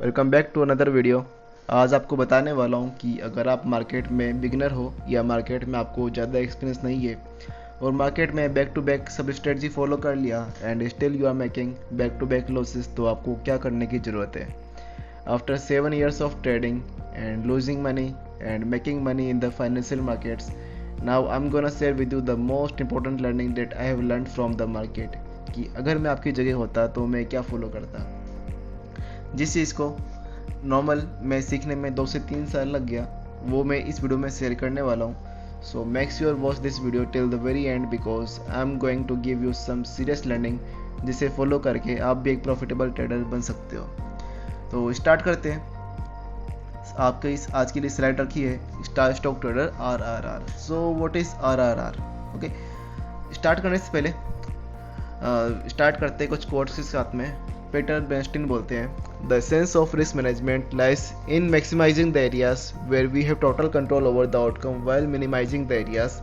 Welcome back to another video. आज आपको बताने वाला हूँ कि अगर आप मार्केट में बिगिनर हो या मार्केट में आपको ज़्यादा एक्सपीरियंस नहीं है और मार्केट में बैक टू बैक सब स्ट्रेटजी फॉलो कर लिया and still you are making back to back losses, तो आपको क्या करने की ज़रूरत है। After 7 years of trading and losing money and making money in the financial markets, now I'm gonna share with you the most important learning that I have learned from the market कि अगर मैं आपकी जगह होता तो मैं क्या follow करता। जिस चीज़ को नॉर्मल में सीखने में 2 से 3 साल लग गया, वो मैं इस वीडियो में शेयर करने वाला हूँ। So make sure watch this video till the very end because I am going to give you some serious learning जिसे फॉलो करके आप भी एक प्रॉफिटेबल ट्रेडर बन सकते हो। तो स्टार्ट करते हैं। आपके इस आज के लिए स्लाइड रखी है star stock trader RRR। So what is RRR? Okay, start करने से पहले स्टार्ट करते हैं कुछ कोट्स के साथ में। पीटर बेंस्टिन बोलते हैं, the sense of risk management lies in maximising the areas where we have total control over the outcome while minimising the areas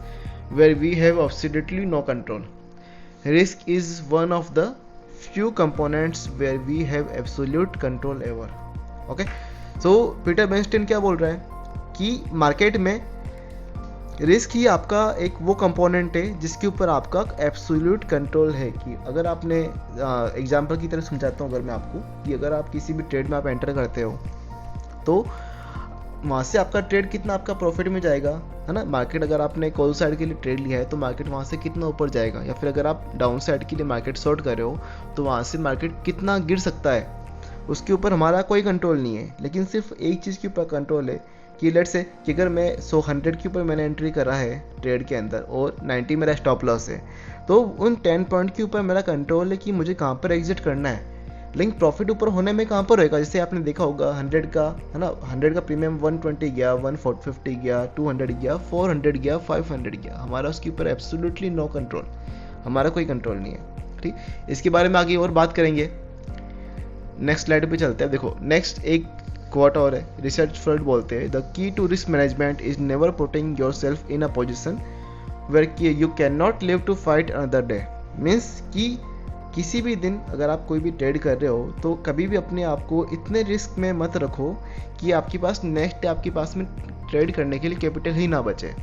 where we have absolutely no control. Risk is one of the few components where we have absolute control over। Okay, so Peter Bernstein क्या बोल रहा है कि market में risk ही आपका एक वो component है जिसके ऊपर आपका एब्सोल्यूट कंट्रोल है। कि अगर आपने एग्जांपल की तरह समझाता हूँ अगर मैं आपको, कि अगर आप किसी भी ट्रेड में आप एंटर करते हो तो वहाँ से आपका ट्रेड कितना आपका प्रॉफिट में जाएगा, है ना। मार्केट अगर आपने कॉल साइड के लिए ट्रेड लिया है तो मार्केट वहाँ से कितना ऊपर जाएगा, या फिर अगर आप डाउन साइड के लिए मार्केट शॉर्ट कर रहे हो तो वहाँ से मार्केट कितना गिर सकता है, उसके ऊपर हमारा कोई कंट्रोल नहीं है। लेकिन सिर्फ एक चीज़ के ऊपर कंट्रोल है कि लेट्स से कि अगर मैं 100 के ऊपर मैंने एंट्री करा है ट्रेड के अंदर और 90 मेरा स्टॉप लॉस है, तो उन 10 पॉइंट के ऊपर मेरा कंट्रोल है कि मुझे कहाँ पर एग्जिट करना है। लेकिन प्रॉफिट ऊपर होने में कहाँ पर होएगा, जैसे आपने देखा होगा 100 का, है ना, 100 का प्रीमियम 120 गया, 150 गया, 200 गया, 400 गया, 500 गया, हमारा उसके ऊपर एब्सोल्युटली नो कंट्रोल, हमारा कोई कंट्रोल नहीं है। ठीक, इसके बारे में आगे और बात करेंगे। नेक्स्ट स्लाइड पे चलते हैं। देखो नेक्स्ट एक क्वार्ट और है, रिसर्च फर्ड बोलते हैं, the key to risk management is never putting yourself in a position where you can not live to fight another day. Means कि किसी भी दिन अगर आप कोई भी ट्रेड कर रहे हो तो कभी भी अपने आप को इतने रिस्क में मत रखो कि आपके पास नेक्स्ट डे आपके पास में ट्रेड करने के लिए कैपिटल ही ना बचे।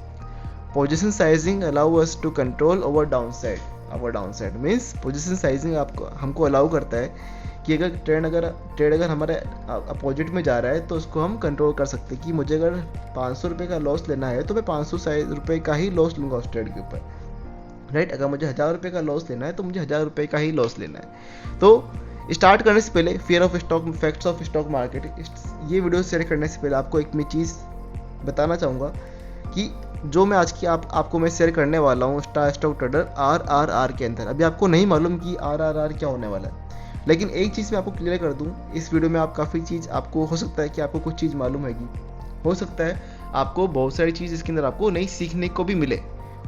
Position sizing allow us to control over downside means position sizing आपको हमको अलाउ करता है कि अगर ट्रेड अगर हमारे अपोजिट में जा रहा है तो उसको हम कंट्रोल कर सकते हैं कि मुझे अगर 500 रुपये का लॉस लेना है तो मैं 500 रुपये का ही लॉस लूँगा उस ट्रेड के ऊपर, राइट। अगर मुझे 1000 रुपये का लॉस लेना है तो मुझे 1000 रुपये का ही लॉस लेना है। तो स्टार्ट करने से पहले fear of stock facts of stock market, ये वीडियो शेयर करने से पहले आपको एक मैं चीज़ बताना चाहूँगा कि जो मैं आज की आपको मैं शेयर करने वाला हूँ स्टार स्टॉक ट्रेडर RRR के अंदर। अभी आपको नहीं मालूम कि RRR क्या होने वाला है, लेकिन एक चीज़ मैं आपको क्लियर कर दूँ, इस वीडियो में आप काफ़ी चीज़ आपको हो सकता है कि आपको कुछ चीज़ मालूम हैगी, हो सकता है आपको बहुत सारी चीज़ इसके अंदर आपको नई सीखने को भी मिले।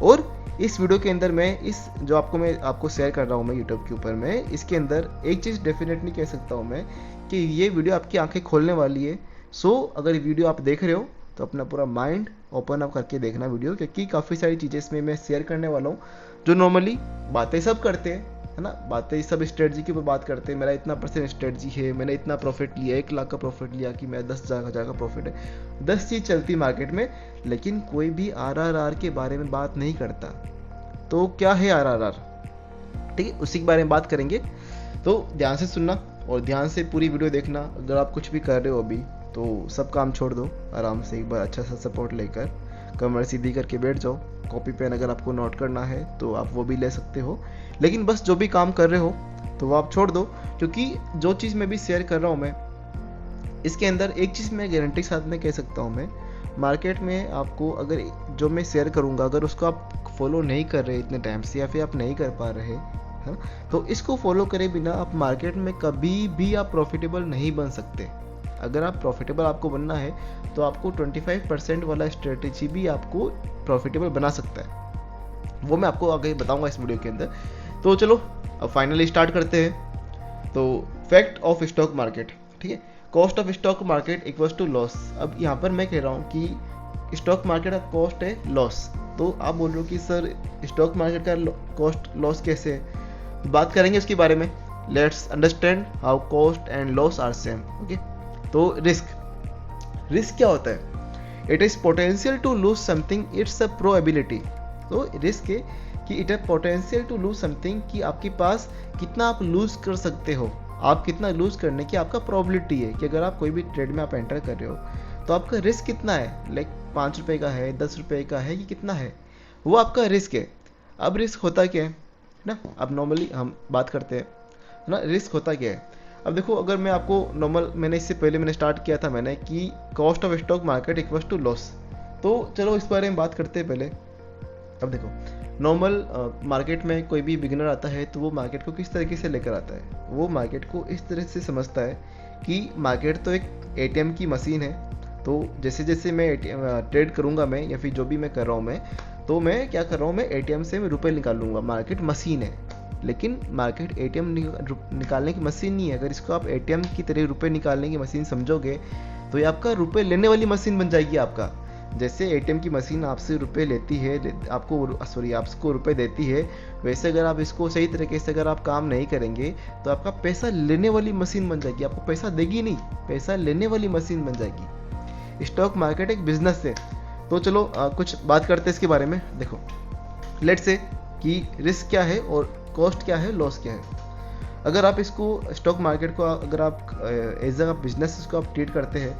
और इस वीडियो के अंदर मैं इस जो मैं आपको शेयर कर रहा हूँ मैं यूट्यूब के ऊपर में, इसके अंदर एक चीज़ डेफिनेटली कह सकता हूँ मैं कि ये वीडियो आपकी आंखें खोलने वाली है। सो अगर वीडियो आप देख रहे हो तो अपना पूरा माइंड ओपन अप करके देखना वीडियो, क्योंकि काफ़ी सारी चीज़ें इसमें मैं शेयर करने वाला हूँ जो नॉर्मली बातें सब करते हैं, है ना, बातें सब स्ट्रेटजी के ऊपर बात करते हैं। मेरा इतना % स्ट्रेटजी है, मैंने इतना प्रॉफिट लिया, 1 लाख का प्रॉफिट लिया कि मेरा 10,000 का प्रॉफिट है, 10 चीज़ चलती मार्केट में, लेकिन कोई भी RRR के बारे में बात नहीं करता। तो क्या है RRR? ठीक है, उसी के बारे में बात करेंगे। तो ध्यान से सुनना और ध्यान से पूरी वीडियो देखना। अगर आप कुछ भी कर रहे हो अभी तो सब काम छोड़ दो, आराम से एक बार अच्छा सा सपोर्ट लेकर कमर सीधी करके बैठ जाओ। कॉपी पेन अगर आपको नोट करना है तो आप वो भी ले सकते हो, लेकिन बस जो भी काम कर रहे हो तो वो आप छोड़ दो, क्योंकि जो चीज़ मैं भी शेयर कर रहा हूँ मैं इसके अंदर एक चीज़ मैं गारंटी के साथ में कह सकता हूँ, मैं मार्केट में आपको अगर जो मैं शेयर करूँगा अगर उसको आप फॉलो नहीं कर रहे इतने टाइम से, या फिर आप नहीं कर पा रहे हैं, तो इसको फॉलो करे बिना आप मार्केट में कभी भी आप प्रॉफिटेबल नहीं बन सकते। अगर आप प्रॉफिटेबल आपको बनना है तो आपको 25% वाला स्ट्रेटेजी भी आपको प्रॉफिटेबल बना सकता है, वो मैं आपको आगे बताऊंगा इस वीडियो के अंदर। तो चलो अब फाइनली स्टार्ट करते हैं। तो फैक्ट ऑफ स्टॉक मार्केट, ठीक है, cost of stock market equals to loss. अब यहाँ पर मैं कह रहा हूँ कि स्टॉक मार्केट का कॉस्ट है लॉस, तो आप बोल रहे हो कि सर स्टॉक मार्केट का कॉस्ट लॉस कैसे है, बात करेंगे उसके बारे में। Let's understand how cost and loss are same. Okay, तो रिस्क क्या होता है? It is potential to lose something, it's a probability. तो रिस्क है कि इट है पोटेंशियल टू लूज समथिंग, कि आपके पास कितना आप लूज कर सकते हो, आप कितना लूज करने की आपका प्रोबेबिलिटी है, कि अगर आप कोई भी ट्रेड में आप एंटर कर रहे हो तो आपका रिस्क कितना है, लाइक 5 रुपये का है, 10 रुपये का है, कि कितना है, वो आपका रिस्क है। अब रिस्क होता क्या है ना, अब नॉर्मली हम बात करते हैं ना, रिस्क होता क्या है। अब देखो, अगर मैं आपको नॉर्मल, मैंने इससे पहले मैंने स्टार्ट किया था मैंने कि cost of stock market equals to loss. तो चलो इस बारे में बात करते हैं पहले। अब देखो, नॉर्मल मार्केट में कोई भी बिगिनर आता है तो वो मार्केट को किस तरीके से लेकर आता है, वो मार्केट को इस तरह से समझता है कि मार्केट तो एक एटीएम की मशीन है। तो जैसे जैसे मैं ट्रेड करूँगा मैं, या फिर जो भी मैं कर रहा हूँ मैं, तो मैं क्या कर रहा हूँ, मैं एटीएम से मैं रुपये निकाल लूँगा। मार्केट मशीन है, लेकिन मार्केट एटीएम निकालने की मशीन नहीं है। अगर इसको आप एटीएम की तरह रुपए निकालने की मशीन समझोगे तो ये आपका रुपए लेने वाली मशीन बन जाएगी आपका। जैसे एटीएम की मशीन आपसे रुपए लेती है, आपको रुपए देती है, वैसे अगर आप इसको सही तरीके से अगर आप काम नहीं करेंगे तो आपका पैसा लेने वाली मशीन बन जाएगी। आपको पैसा देगी नहीं, पैसा लेने वाली मशीन बन जाएगी। स्टॉक मार्केट एक बिजनेस है। तो चलो कुछ बात करते हैं इसके बारे में। देखो, लेट्स से कि रिस्क क्या है और कॉस्ट क्या है, लॉस क्या है। अगर आप इसको स्टॉक मार्केट को अगर आप एज अ बिजनेस इसको आप ट्रीट करते हैं,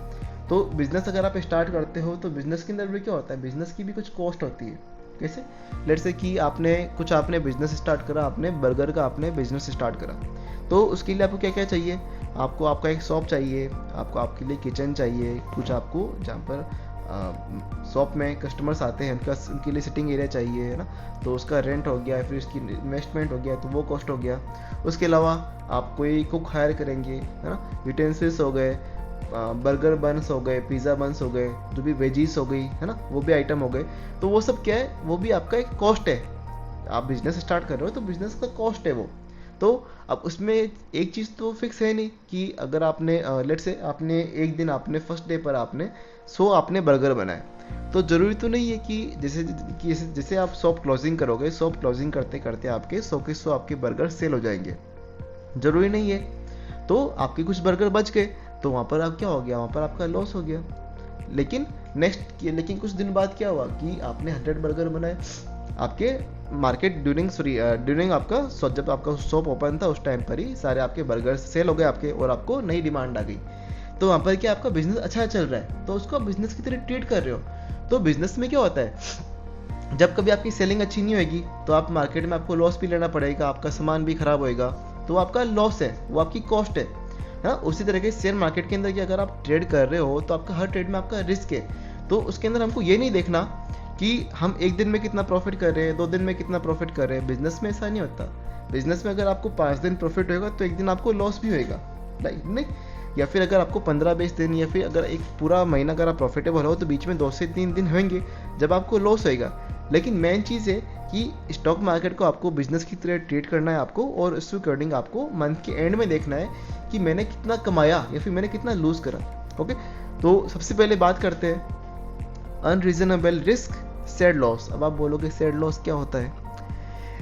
तो बिजनेस अगर आप स्टार्ट करते हो तो बिजनेस के अंदर भी क्या होता है, बिजनेस की भी कुछ कॉस्ट होती है। कैसे? लेट्स से कि आपने बिजनेस स्टार्ट करा, आपने बर्गर का आपने बिजनेस स्टार्ट करा, तो उसके लिए आपको क्या क्या चाहिए, आपको आपका एक शॉप चाहिए, आपको आपके लिए किचन चाहिए, कुछ आपको जहाँ पर शॉप में कस्टमर्स आते हैं उनके लिए सिटिंग एरिया चाहिए, है ना, तो उसका रेंट हो गया, फिर उसकी इन्वेस्टमेंट हो गया, तो वो कॉस्ट हो गया। उसके अलावा आप कोई कुक हायर करेंगे, है ना, यूटेंसिल्स हो गए, बर्गर बन्स हो गए, पिज़्ज़ा बन्स हो गए, जो भी वेजीज हो गई, है ना, वो भी आइटम हो गए। तो वो सब क्या है, वो भी आपका एक कॉस्ट है। आप बिजनेस स्टार्ट कर रहे हो तो बिजनेस का कॉस्ट है वो। तो अब उसमें एक चीज़ तो फिक्स है नहीं कि अगर आपने लेट्स से आपने एक दिन आपने फर्स्ट डे पर आपने 100 आपने बर्गर बनाए, तो ज़रूरी तो नहीं है कि जैसे आप शॉप क्लोजिंग करोगे, शॉप क्लोजिंग करते करते आपके 100 के 100 आपके बर्गर सेल हो जाएंगे, ज़रूरी नहीं है। तो आपके कुछ बर्गर बच गए, तो वहाँ पर आप क्या हो गया, वहाँ पर आपका लॉस हो गया। लेकिन कुछ दिन बाद क्या हुआ कि आपने 100 बर्गर बनाए, आपके मार्केट ड्यूरिंग आपका जब आपका शॉप ओपन था उस टाइम पर ही सारे आपके बर्गर सेल हो गए आपके, और आपको नई डिमांड आ गई। तो वहाँ पर क्या आपका बिजनेस अच्छा चल रहा है, तो उसको आप बिजनेस की तरह ट्रीट कर रहे हो। तो बिजनेस में क्या होता है, जब कभी आपकी सेलिंग अच्छी नहीं होगी तो आप मार्केट में आपको लॉस भी लेना पड़ेगा, आपका सामान भी खराब होएगा, तो आपका लॉस है, वो आपकी कॉस्ट है। हाँ, उसी तरह के शेयर मार्केट के अंदर कि अगर आप ट्रेड कर रहे हो तो आपका हर ट्रेड में आपका रिस्क है। तो उसके अंदर हमको ये नहीं देखना कि हम एक दिन में कितना प्रॉफिट कर रहे हैं, 2 दिन में कितना प्रॉफिट कर रहे हैं। बिजनेस में ऐसा नहीं होता। बिजनेस में अगर आपको 5 दिन प्रॉफिट होगा तो एक दिन आपको लॉस भी होएगा, राइट नहीं? या फिर अगर आपको 15-20 दिन या फिर अगर एक पूरा महीना अगर आप प्रॉफिटेबल हो तो बीच में 2 से 3 दिन होंगे जब आपको लॉस होएगा। लेकिन मेन चीज़ है कि स्टॉक मार्केट को आपको बिजनेस की तरह ट्रीट करना है आपको, और उसके अकॉर्डिंग आपको मंथ के एंड में देखना है कि मैंने कितना कमाया या फिर मैंने कितना लूज करा। ओके, तो सबसे पहले बात करते हैं अनरीजनेबल रिस्क, सैड लॉस। अब आप बोलोगे सैड लॉस क्या होता है?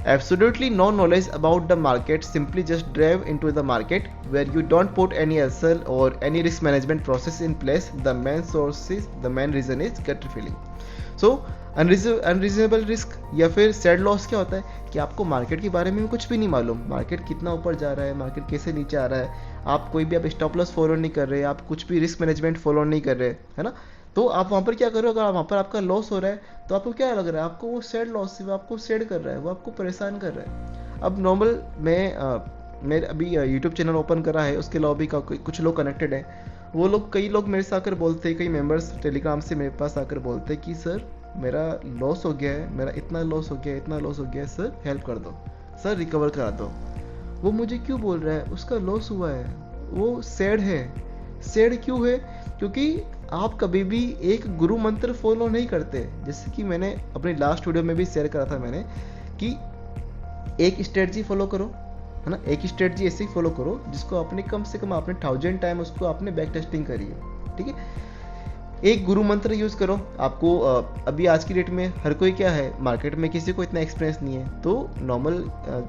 Absolutely no knowledge about the market, simply just drive into the market where you don't put any SL or any risk management process in place. The main reason is gut feeling. So unreasonable risk या फिर sad loss क्या होता है कि आपको market के बारे में कुछ भी नहीं मालूम, मार्केट कितना ऊपर जा रहा है, मार्केट कैसे नीचे आ रहा है, आप कोई भी आप स्टॉप लॉस फॉलो नहीं कर रहे, आप कुछ भी रिस्क मैनेजमेंट फॉलो नहीं कर रहे, है ना। तो आप वहाँ पर क्या करो, अगर वहाँ पर आपका लॉस हो रहा है तो आपको क्या लग रहा है, आपको वो सैड लॉस, वो आपको सैड कर रहा है, वो आपको परेशान कर रहा है। अब नॉर्मल मैं अभी यूट्यूब चैनल ओपन करा है, उसके अलावा भी कुछ लोग कनेक्टेड हैं, वो लोग कई लोग मेरे से आकर बोलते हैं, कई मेंबर्स टेलीग्राम से मेरे पास आकर बोलते हैं कि सर मेरा लॉस हो गया है, मेरा इतना लॉस हो गया है, सर हेल्प कर दो, सर रिकवर करा दो। वो मुझे क्यों बोल रहा है, उसका लॉस हुआ है, वो सैड है। सैड क्यों है? क्योंकि आप कभी भी एक गुरु मंत्र फॉलो नहीं करते। जैसे कि मैंने अपनी लास्ट वीडियो में भी शेयर करा था मैंने कि एक स्ट्रेटजी फॉलो करो, है ना, एक स्ट्रेटजी ऐसे ही फॉलो करो जिसको आपने कम से कम आपने 1000 टाइम उसको आपने बैक टेस्टिंग करी है, ठीक है। एक गुरु मंत्र यूज़ करो। आपको अभी आज की डेट में हर कोई क्या है, मार्केट में किसी को इतना एक्सपीरियंस नहीं है, तो नॉर्मल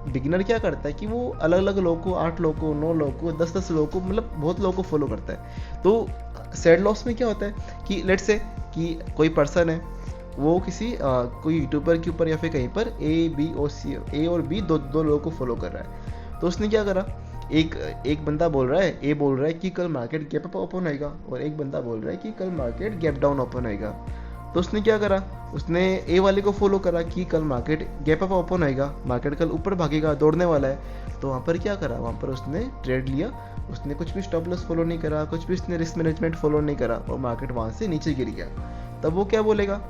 बिगिनर क्या करता है कि वो अलग अलग लोगों को, 8 लोगों को, 9 लोगों को, 10 लोगों को, मतलब बहुत लोगों को फॉलो करता है। तो सेड लॉस में क्या होता है कि लेट्स से कि कोई पर्सन है, वो किसी कोई यूट्यूबर के ऊपर या फिर कहीं पर ए और बी दो लोगों को फॉलो कर रहा है। तो उसने क्या करा, एक बंदा बोल रहा है, ए बोल रहा है कि कल मार्केट गैप अप ओपन होएगा, और एक बंदा बोल रहा है कि कल मार्केट गैप डाउन ओपन होएगा। तो उसने क्या करा, उसने ए वाले को फॉलो करा कि कल मार्केट गैप अप ओपन होएगा, मार्केट कल ऊपर भागेगा, दौड़ने वाला है। तो वहाँ पर क्या करा, वहाँ पर उसने ट्रेड लिया, उसने कुछ भी स्टॉप लॉस फॉलो नहीं करा, कुछ भी उसने रिस्क मैनेजमेंट फॉलो नहीं करा, और मार्केट वहाँ से नीचे गिर गया। तब वो क्या बोलेगा,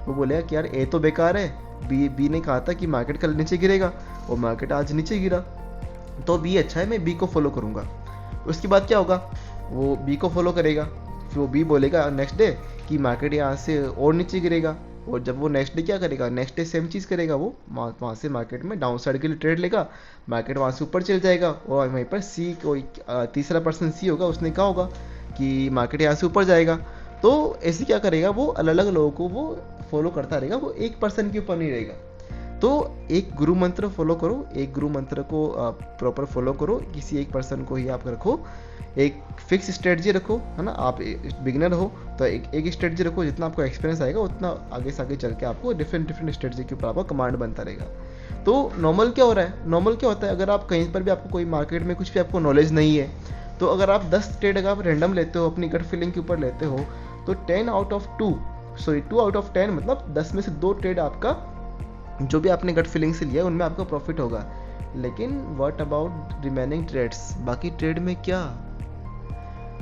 वो बोलेगा कि यार ए तो बेकार है, बी ने कहा था कि मार्केट कल नीचे गिरेगा, और मार्केट आज नीचे गिरा, तो बी अच्छा है, मैं बी को फॉलो करूंगा। उसके बाद क्या होगा, वो बी को फॉलो करेगा, फिर वो बी बोलेगा नेक्स्ट डे कि मार्केट यहाँ से और नीचे गिरेगा, और जब वो नेक्स्ट डे क्या करेगा, नेक्स्ट डे सेम चीज़ करेगा, वो वहाँ से मार्केट में डाउन साइड के लिए ट्रेड लेगा, मार्केट वहाँ से ऊपर चल जाएगा, और वहीं पर सी कोई तीसरा पर्सन सी होगा, उसने कहा होगा कि मार्केट यहाँ से ऊपर जाएगा। तो ऐसे क्या करेगा, वो अलग अलग लोगों को वो फॉलो करता रहेगा, वो एक पर्सन के ऊपर नहीं रहेगा। तो एक गुरु मंत्र फॉलो करो, एक गुरु मंत्र को प्रॉपर फॉलो करो, किसी एक पर्सन को ही आप रखो, एक फिक्स स्ट्रेटजी रखो, है ना। आप बिगिनर हो तो एक स्ट्रेटजी रखो, जितना आपको एक्सपीरियंस आएगा उतना आगे से आगे चल के आपको डिफरेंट स्ट्रेटजी के ऊपर आपका कमांड बनता रहेगा। तो नॉर्मल क्या हो रहा है, नॉर्मल क्या होता है, अगर आप कहीं पर भी आपको कोई मार्केट में कुछ भी आपको नॉलेज नहीं है, तो अगर आप 10 ट्रेड अगर आप रैंडम लेते हो, अपनी गट फीलिंग के ऊपर लेते हो, तो 2 आउट ऑफ 10 मतलब 10 में से 2 ट्रेड आपका जो भी आपने गट फीलिंग से लिया उनमें आपका प्रॉफिट होगा। लेकिन व्हाट अबाउट रिमेनिंग ट्रेड्स, बाकी ट्रेड में क्या,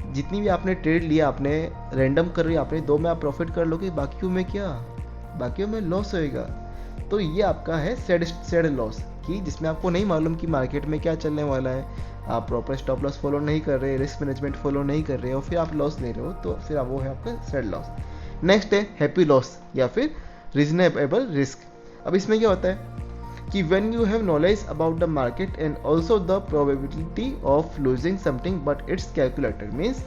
जितनी भी आपने ट्रेड लिया, आपने रैंडम कर रही आपने 2 में आप प्रॉफिट कर लोगे, बाकियों में क्या, बाकियों में लॉस होएगा। तो ये आपका है सेड लॉस, कि जिसमें आपको नहीं मालूम कि मार्केट में क्या चलने वाला है, आप प्रॉपर स्टॉप लॉस फॉलो नहीं कर रहे, रिस्क मैनेजमेंट फॉलो नहीं कर रहे, और फिर आप लॉस ले रहे हो, तो फिर वो है आपका सेड लॉस। नेक्स्ट है हैप्पी लॉस या फिर रीजनेबल रिस्क। अब इसमें क्या होता है कि when you have knowledge about the market and also the probability of losing something but it's calculated, means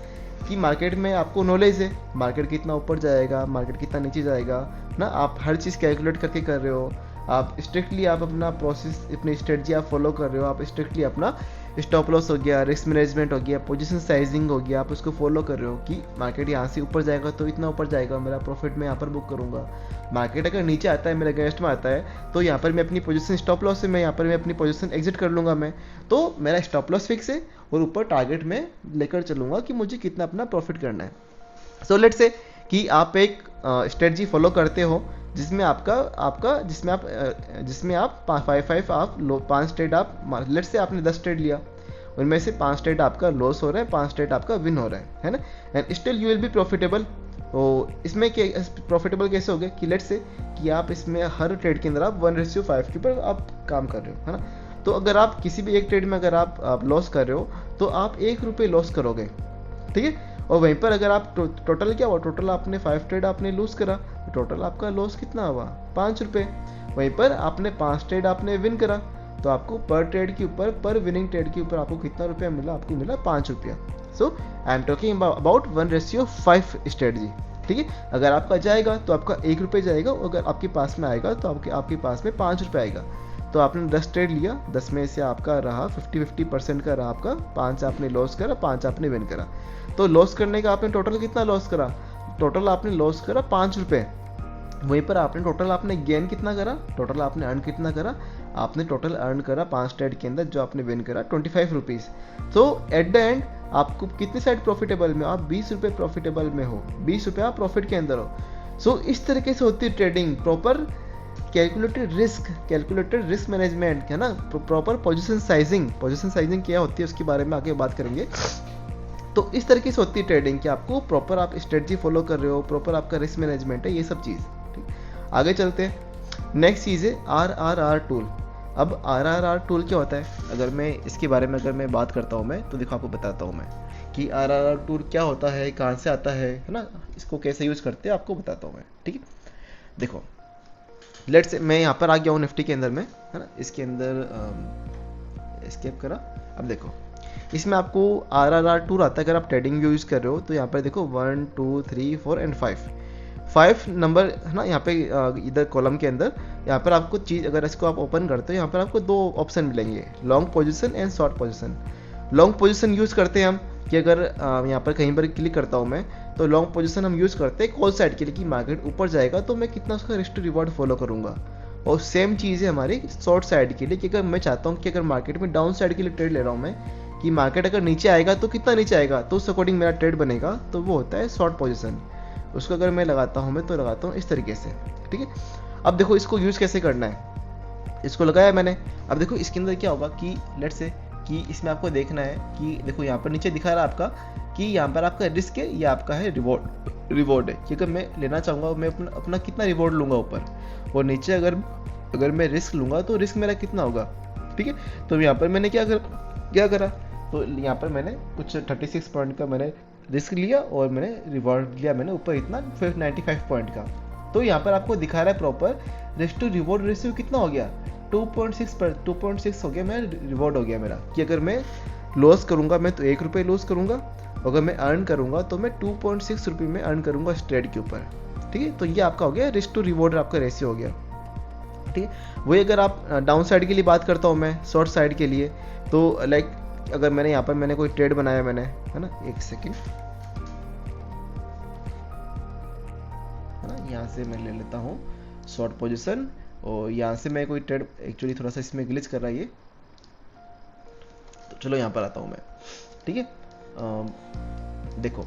कि मार्केट में आपको नॉलेज है, मार्केट कितना ऊपर जाएगा, मार्केट कितना नीचे जाएगा ना, आप हर चीज़ कैलकुलेट करके कर रहे हो, आप स्ट्रिक्टली आप अपना प्रोसेस, अपनी स्ट्रेटजी आप फॉलो कर रहे हो, आप स्ट्रिक्टली अपना स्टॉप लॉस हो गया, रिस्क मैनेजमेंट हो गया, पोजीशन साइजिंग हो गया, आप उसको फॉलो कर रहे हो कि मार्केट यहाँ से ऊपर जाएगा तो इतना ऊपर जाएगा, मेरा प्रॉफिट मैं यहाँ पर बुक करूँगा। मार्केट अगर नीचे आता है, मेरे अगेंस्ट में आता है, तो यहाँ पर मैं अपनी पोजीशन स्टॉप लॉस से मैं यहाँ पर मैं अपनी पोजीशन एग्जिट कर लूँगा मैं, तो मेरा स्टॉप लॉस फिक्स है, और ऊपर टारगेट में लेकर चलूँगा कि मुझे कितना अपना प्रॉफिट करना है। सो लेट्स से कि आप एक स्ट्रेटजी फॉलो करते हो जिसमें जिसमें आप 5 ट्रेड आप, लेट्स से आपने 10 ट्रेड लिया, उनमें से 5 ट्रेड आपका लॉस हो रहा है, 5 ट्रेड आपका विन हो रहा है ना, and still you will be profitable. तो इसमें क्या प्रॉफिटेबल कैसे हो गए कि लेट्स से कि आप इसमें हर ट्रेड के अंदर आप 1:5 के ऊपर आप काम कर रहे हो, है ना। तो अगर आप किसी भी एक ट्रेड में अगर आप लॉस कर रहे हो, तो आप 1 रुपये लॉस करोगे, ठीक है। और वहीं पर अगर आप टोटल क्या हुआ, टोटल आपने 5 ट्रेड आपने लूज करा, टोटल आपका लॉस कितना हुआ, 5 रुपये। वहीं पर आपने 5 ट्रेड आपने विन करा, तो आपको पर ट्रेड के ऊपर, पर विनिंग ट्रेड के ऊपर आपको कितना रुपया मिला, आपको मिला 5 रुपया। So I am talking about 1:5 strategy, ठीक है। अगर आपका जाएगा तो आपका 1 रुपये जाएगा, अगर आपके पास में आएगा तो आपके पास में 5 रुपये आएगा। तो आपने 10 ट्रेड लिया, 10 में से आपका रहा 50% का रहा आपका, 5 आपने लॉस करा, 5 आपने विन करा। तो लॉस करने का आपने टोटल कितना लॉस करा, टोटल आपने लॉस करा 5 रुपये। वहीं पर आपने टोटल आपने गेन कितना करा, टोटल आपने अर्न कितना करा, आपने टोटल अर्न करा 5 ट्रेड के अंदर जो आपने विन करा 25 रुपीज़। तो एट द एंड आपको कितनी साइड प्रॉफिटेबल में, आप 20 रुपये प्रॉफिटेबल में हो, 20 रुपये आप प्रॉफिट के अंदर हो। सो इस तरीके से होती है trading, proper calculated risk management, है ना, प्रॉपर पोजीशन साइजिंग क्या होती है उसके बारे में आगे बात करेंगे। तो इस तरीके से होती है ट्रेडिंग कि आपको प्रॉपर आप स्ट्रेटजी फॉलो कर रहे हो, प्रॉपर आपका रिस्क मैनेजमेंट है, ये सब चीज़, ठीक। आगे चलते हैं, नेक्स्ट चीज़ है RRR टूल। अब RRR टूल क्या होता है, अगर मैं इसके बारे में अगर मैं बात करता हूँ मैं, तो देखो आपको बताता हूँ मैं कि RRR टूल क्या होता है, कहाँ से आता है ना, इसको कैसे यूज़ करते हैं आपको बताता हूँ मैं, ठीक है। देखो लेट्स से मैं यहाँ पर आ गया हूँ निफ्टी के अंदर में, है ना, इसके अंदर एस्केप करा। अब देखो इसमें आपको RRR टूल आता है अगर आप ट्रेडिंग यूज़ कर रहे हो। तो यहाँ पर देखो 1 2 3 4 एंड 5 नंबर है ना, यहाँ पे इधर कॉलम के अंदर यहाँ पर आपको चीज़ अगर इसको आप ओपन करते हो, यहाँ पर आपको 2 ऑप्शन मिलेंगे, long position and short position. Long position use करते हैं हम कि अगर यहाँ पर कहीं पर क्लिक करता हूँ मैं, तो लॉन्ग पोजीशन हम यूज़ करते हैं कॉल साइड के लिए कि मार्केट ऊपर जाएगा तो मैं कितना उसका रिस्क टू रिवॉर्ड फॉलो करूँगा। और सेम चीज़ है हमारी शॉर्ट साइड के लिए कि अगर मैं चाहता हूँ कि अगर मार्केट में डाउन साइड के लिए ट्रेड ले रहा हूँ मैं, कि मार्केट अगर नीचे आएगा तो कितना नीचे आएगा तो उस अकॉर्डिंग मेरा ट्रेड बनेगा, तो वो होता है शॉर्ट पोजीशन। उसको अगर मैं लगाता हूँ मैं, तो लगाता हूँ इस तरीके से, ठीक है। अब देखो इसको यूज़ कैसे करना है, इसको लगाया मैंने। अब देखो इसके अंदर क्या होगा कि लेट्स से कि इसमें आपको देखना है कि देखो यहाँ पर नीचे दिखा रहा है आपका कि यहाँ पर आपका रिस्क है या आपका है रिवॉर्ड है, कि अगर मैं लेना चाहूँगा मैं अपना कितना रिवॉर्ड लूँगा ऊपर, और नीचे अगर मैं रिस्क लूँगा तो रिस्क मेरा कितना होगा, ठीक है। तो यहाँ पर मैंने क्या करा, तो यहाँ पर मैंने कुछ 36 पॉइंट का मैंने रिस्क लिया और मैंने रिवॉर्ड लिया मैंने ऊपर इतना 95 पॉइंट का। तो यहाँ पर आपको दिखा रहा है proper risk to reward ratio कितना हो गया, 2.6 हो गया मेरा रिवॉर्ड हो गया मेरा, कि अगर मैं लॉस करूँगा मैं तो 1 रुपये लॉस करूँगा, अगर मैं अर्न करूँगा तो मैं 2.6 रुपये में अर्न करूँगा इस ट्रेड के ऊपर, ठीक है। तो ये आपका हो गया रिस्क टू रिवॉर्ड आपका रेशियो हो गया, ठीक है। वही अगर आप डाउन साइड के लिए बात करता हूँ मैं, शॉर्ट साइड के लिए, तो लाइक अगर मैंने यहाँ पर मैंने कोई ट्रेड बनाया मैंने, है ना, एक सेकेंड, है ना, यहाँ से मैं ले लेता हूँ शॉर्ट पोजीशन, और यहाँ से मैं कोई ट्रेड, एक्चुअली थोड़ा सा इसमें ग्लिच कर रहा है ये, तो चलो यहाँ पर आता हूँ मैं, ठीक है। देखो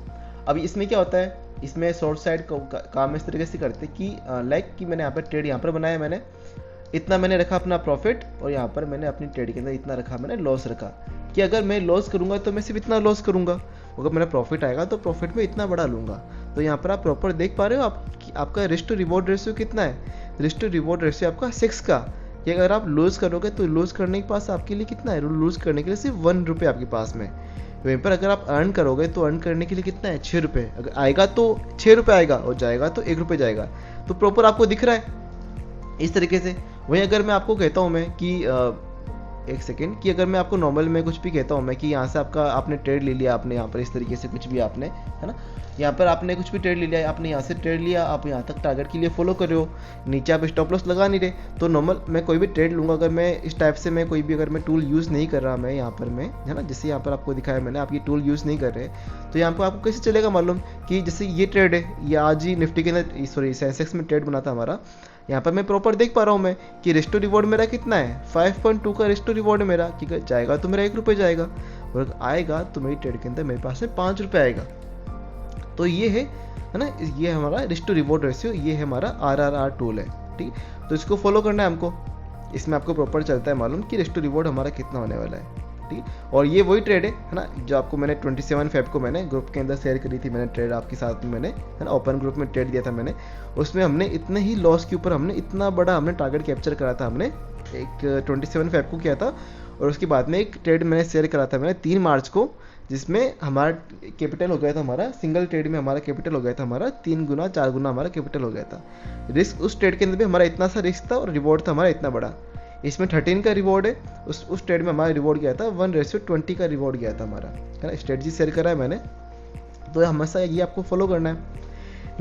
अब इसमें क्या होता है, इसमें शॉर्ट साइड काम इस तरीके से करते कि लाइक कि मैंने यहाँ पर ट्रेड यहाँ पर बनाया मैंने, इतना मैंने रखा अपना प्रॉफिट, और यहाँ पर मैंने अपनी ट्रेड के अंदर इतना रखा मैंने लॉस रखा, कि अगर मैं लॉस करूँगा तो मैं सिर्फ इतना लॉस करूँगा, अगर मेरा प्रॉफिट आएगा तो प्रॉफिट में इतना बड़ा लूँगा। तो यहाँ पर आप प्रॉपर देख पा रहे हो आप कि आपका रिस्क टू रिवॉर्ड रेशियो कितना है, रिस्क टू रिवॉर्ड रेशियो आपका 6 का, कि अगर आप लूज़ करोगे तो लूज़ करने के पास आपके लिए कितना है, लूज़ करने के लिए सिर्फ 1 रुपये आपके पास में, वहीं पर अगर आप अर्न करोगे तो अर्न करने के लिए कितना है, 6 रुपये, अगर आएगा तो 6 रुपये आएगा और जाएगा तो 1 रुपये जाएगा। तो प्रॉपर आपको दिख रहा है इस तरीके से। वहीं अगर मैं आपको कहता हूँ मैं कि एक सेकेंड, कि अगर मैं आपको नॉर्मल में कुछ भी कहता हूँ मैं कि यहाँ से आपने ट्रेड ले लिया, आपने यहाँ पर इस तरीके से कुछ भी आपने, है ना, यहाँ पर आपने कुछ भी ट्रेड ले लिया, आपने यहाँ से ट्रेड लिया, आप यहाँ तक टारगेट के लिए फॉलो कर रहे हो, नीचे आप स्टॉप लॉस लगा नहीं रहे, तो नॉर्मल मैं कोई भी ट्रेड लूँगा, अगर मैं इस टाइप से मैं कोई भी अगर मैं टूल यूज़ नहीं कर रहा मैं यहाँ पर मैं, है ना, जैसे यहाँ पर आपको दिखाया मैंने, आप ये टूल यूज़ नहीं कर रहे, तो यहाँ पर आपको कैसे चलेगा मालूम, कि जैसे ये ट्रेड है, ये आज ही निफ्टी के अंदर, सॉरी सेंसेक्स में ट्रेड बना था हमारा, यहाँ पर मैं प्रॉपर देख पा रहा हूँ मैं कि रिस्क टू रिवॉर्ड मेरा कितना है, 5.2 का रिस्क टू रिवॉर्ड मेरा, कि जाएगा तो मेरा 1 रुपये जाएगा, और आएगा तो मेरी ट्रेड के अंदर मेरे पास में 5 रुपये आएगा। तो ये है ना, ये हमारा रिस्क टू रिवॉर्ड रेशियो, ये है हमारा RRR टूल है, ठीक है। तो इसको फॉलो करना है हमको, इसमें आपको प्रॉपर चलता है मालूम कि रिस्क टू रिवॉर्ड हमारा कितना होने वाला है, ठीक है। और ये वही ट्रेड है ना, जो आपको मैंने 27 फेब को मैंने ग्रुप के अंदर शेयर करी थी मैंने ट्रेड आपके साथ में, मैंने, है ना, ओपन ग्रुप में ट्रेड दिया था मैंने, उसमें हमने इतने ही लॉस के ऊपर हमने इतना बड़ा हमने टारगेट कैप्चर करा था, हमने एक 27 फेब को किया था, और उसके बाद में एक ट्रेड मैंने शेयर करा था मैंने 3 मार्च को, जिसमें हमारा कैपिटल हो गया था, हमारा सिंगल ट्रेड में हमारा कैपिटल हो गया था हमारा 3 गुना 4 गुना हमारा कैपिटल हो गया था। रिस्क उस ट्रेड के अंदर भी हमारा इतना सा रिस्क था और रिवॉर्ड था हमारा इतना बड़ा, इसमें 13 का रिवॉर्ड है, उस ट्रेड में हमारा रिवॉर्ड गया था 1:20 का रिवॉर्ड गया था हमारा, है ना। स्ट्रेटजी शेयर करा है मैंने, तो हमेशा ये आपको फॉलो करना है।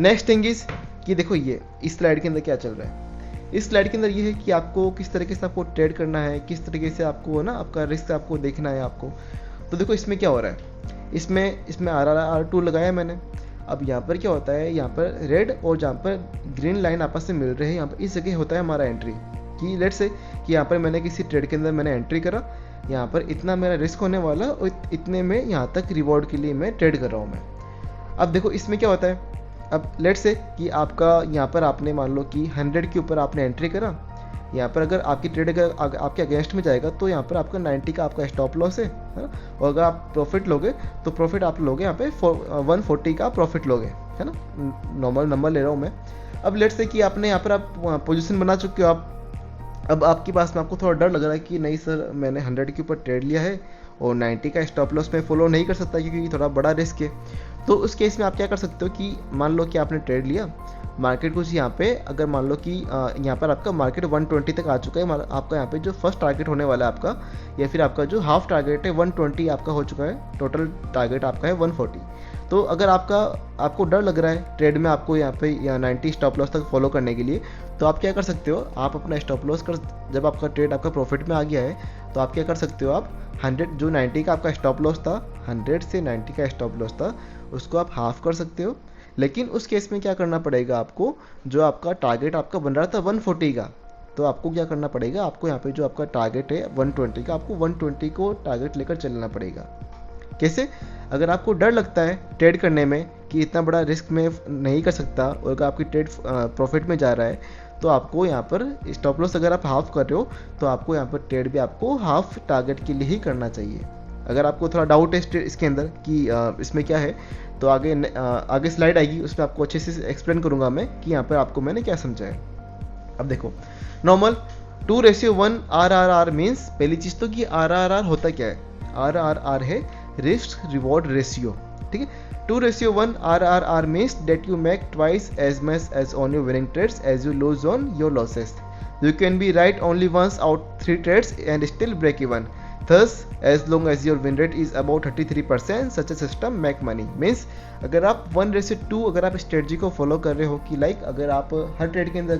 नेक्स्ट थिंग इज कि देखो ये इस स्लाइड के अंदर क्या चल रहा है, इस स्लाइड के अंदर ये है कि आपको किस तरीके से आपको ट्रेड करना है, किस तरीके से आपको ना आपका रिस्क आपको देखना है आपको। तो देखो इसमें क्या हो रहा है, इसमें RRR टूल लगाया है मैंने। अब यहाँ पर क्या होता है, यहाँ पर रेड और जहाँ पर ग्रीन लाइन आपस में मिल रहे हैं, यहाँ पर इस जगह होता है हमारा एंट्री, कि लेट्स से कि यहाँ पर मैंने किसी ट्रेड के अंदर मैंने एंट्री करा, यहाँ पर इतना मेरा रिस्क होने वाला और इतने में यहाँ तक रिवॉर्ड के लिए मैं ट्रेड कर रहा हूँ मैं। अब देखो इसमें क्या होता है, अब लेट्स से कि आपका यहाँ पर आपने मान लो कि 100 के ऊपर आपने एंट्री करा, यहाँ पर अगर आपकी ट्रेड अगर आपके अगेंस्ट में जाएगा तो यहाँ पर आपका 90 का आपका स्टॉप लॉस है ना, और अगर आप प्रॉफिट लोगे तो प्रॉफिट आप लोगे यहाँ पे 140 का प्रॉफिट लोगे, है ना, नॉर्मल नंबर ले रहा हूँ मैं। अब लेट्स से कि आपने यहाँ पर आप पोजीशन बना चुके हो, आप अब आपके पास में आपको थोड़ा डर लग रहा है कि नहीं सर मैंने 100 के ऊपर ट्रेड लिया है और 90 का स्टॉप लॉस में फॉलो नहीं कर सकता क्योंकि थोड़ा बड़ा रिस्क है। तो उस केस में आप क्या कर सकते हो कि मान लो कि आपने ट्रेड लिया मार्केट कुछ यहाँ पे, अगर मान लो कि यहाँ पर आपका मार्केट 120 तक आ चुका है, आपका यहाँ पे जो फर्स्ट टारगेट होने वाला है आपका, या फिर आपका जो हाफ टारगेट है 120 आपका हो चुका है, टोटल टारगेट आपका है 140। तो अगर आपको डर लग रहा है ट्रेड में आपको यहाँ पे 90 स्टॉप लॉस तक फॉलो करने के लिए, तो आप क्या कर सकते हो, आप अपना स्टॉप लॉस जब आपका ट्रेड आपका प्रॉफिट में आ गया है तो आप क्या कर सकते हो, आप 100 जो 90 का आपका स्टॉप लॉस था, 100 से 90 का स्टॉप लॉस था, उसको आप हाफ कर सकते हो। लेकिन उस केस में क्या करना पड़ेगा आपको, जो आपका टारगेट आपका बन रहा था 140 का, तो आपको क्या करना पड़ेगा, आपको यहाँ पे जो आपका टारगेट है 120 का, आपको 120 को टारगेट लेकर चलना पड़ेगा। कैसे? अगर आपको डर लगता है ट्रेड करने में कि इतना बड़ा रिस्क में नहीं कर सकता और अगर आपकी ट्रेड प्रॉफिट में जा रहा है, तो आपको यहाँ पर स्टॉप लॉस अगर आप हाफ कर रहे हो तो आपको यहाँ पर ट्रेड भी आपको हाफ टारगेट के लिए ही करना चाहिए। अगर आपको थोड़ा डाउट है इसके अंदर कि इसमें क्या है, तो आगे स्लाइड आएगी, उसमें आपको अच्छे से एक्सप्लेन करूंगा मैं कि यहाँ पर आपको मैंने क्या समझाया। अब देखो, नॉर्मल 2:1 RRR मीन्स, पहली चीज़ तो कि RRR होता क्या है, RRR है रिस्क रिवॉर्ड रेशियो, ठीक है। 2:1 RRR means that you make twice as much as on your winning trades as you lose on your losses. You can be right only once out 3 trades and still break even. Thus, as long as your win rate is about 33%, such a system make money. Means अगर आप 1:2 अगर आप strategy को follow कर रहे हो कि like अगर आप हर ट्रेड के अंदर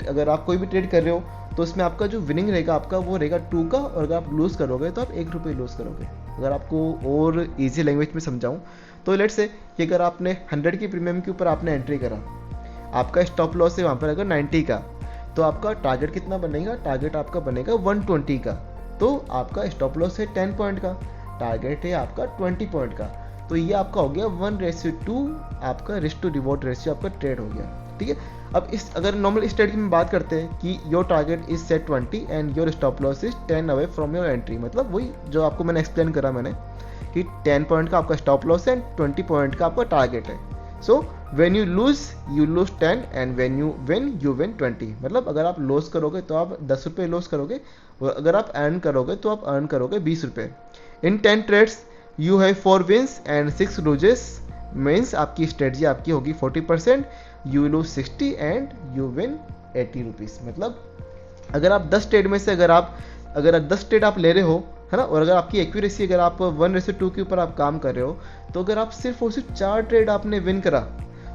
अगर आप कोई भी ट्रेड कर रहे हो तो उसमें आपका जो विनिंग रहेगा आपका वो रहेगा 2 का, और अगर आप लूज़ करोगे तो आप 1 रुपये लूज़ करोगे। अगर आपको और इजी लैंग्वेज में समझाऊं तो लेट्स से कि अगर आपने 100 की प्रीमियम के ऊपर आपने एंट्री करा, आपका स्टॉप लॉस है वहाँ पर अगर 90 का, तो आपका टारगेट कितना बनेगा, टारगेट आपका बनेगा 120 का, तो आपका स्टॉप लॉस है 10 पॉइंट का, टारगेट है आपका 20 पॉइंट का, तो ये आपका हो गया 1:2 आपका रिस्क टू रिवॉर्ड रेशियो आपका ट्रेड हो गया, ठीक है। अब अगर नॉर्मल स्ट्रेटजी की में बात करते हैं कि your target is set 20 and your stop loss is 10 away from your entry, मतलब वही जो आपको मैंने एक्सप्लेन करा मैंने कि 10 पॉइंट का आपका स्टॉप लॉस है एंड 20 पॉइंट का आपका टारगेट है। So when you lose 10 and when you win 20, मतलब अगर आप लॉस करोगे तो आप 10 रुपये लॉस करोगे, और अगर आप अर्न करोगे तो आप अर्न करोगे 20 रुपये। In 10 trades you have 4 wins and 6 loses, means आपकी स्ट्रेटजी आपकी होगी 40%, you lose 60 and you win 80 rupees. मतलब अगर आप 10 ट्रेड में से अगर 10 ट्रेड आप ले रहे हो, है ना, और अगर आपकी एक्यूरेसी अगर आप 1:2 के ऊपर आप काम कर रहे हो, तो अगर आप सिर्फ और सिर्फ 4 ट्रेड आपने विन करा,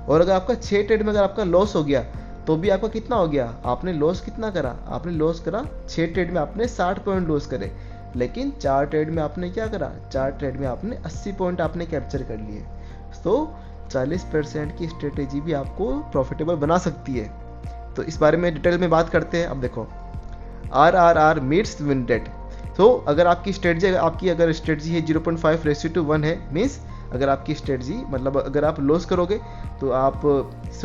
और अगर आपका 6 ट्रेड में अगर आपका लॉस हो गया, तो भी आपका कितना हो गया, आपने लॉस कितना करा, आपने लॉस करा 6 ट्रेड में आपने 60 पॉइंट लॉस करे, लेकिन 4 ट्रेड में आपने क्या करा, 4 ट्रेड में आपने 80 पॉइंट आपने कैप्चर कर लिए। तो 40% की स्ट्रेटेजी भी आपको प्रॉफिटेबल बना सकती है। तो इस बारे में डिटेल में बात करते हैं। अब देखो, RRR मीट्स विन रेट। तो अगर आपकी स्ट्रेटजी है 0.5:1 है, मीन्स अगर आपकी स्ट्रेटजी मतलब अगर आप लॉस करोगे तो आप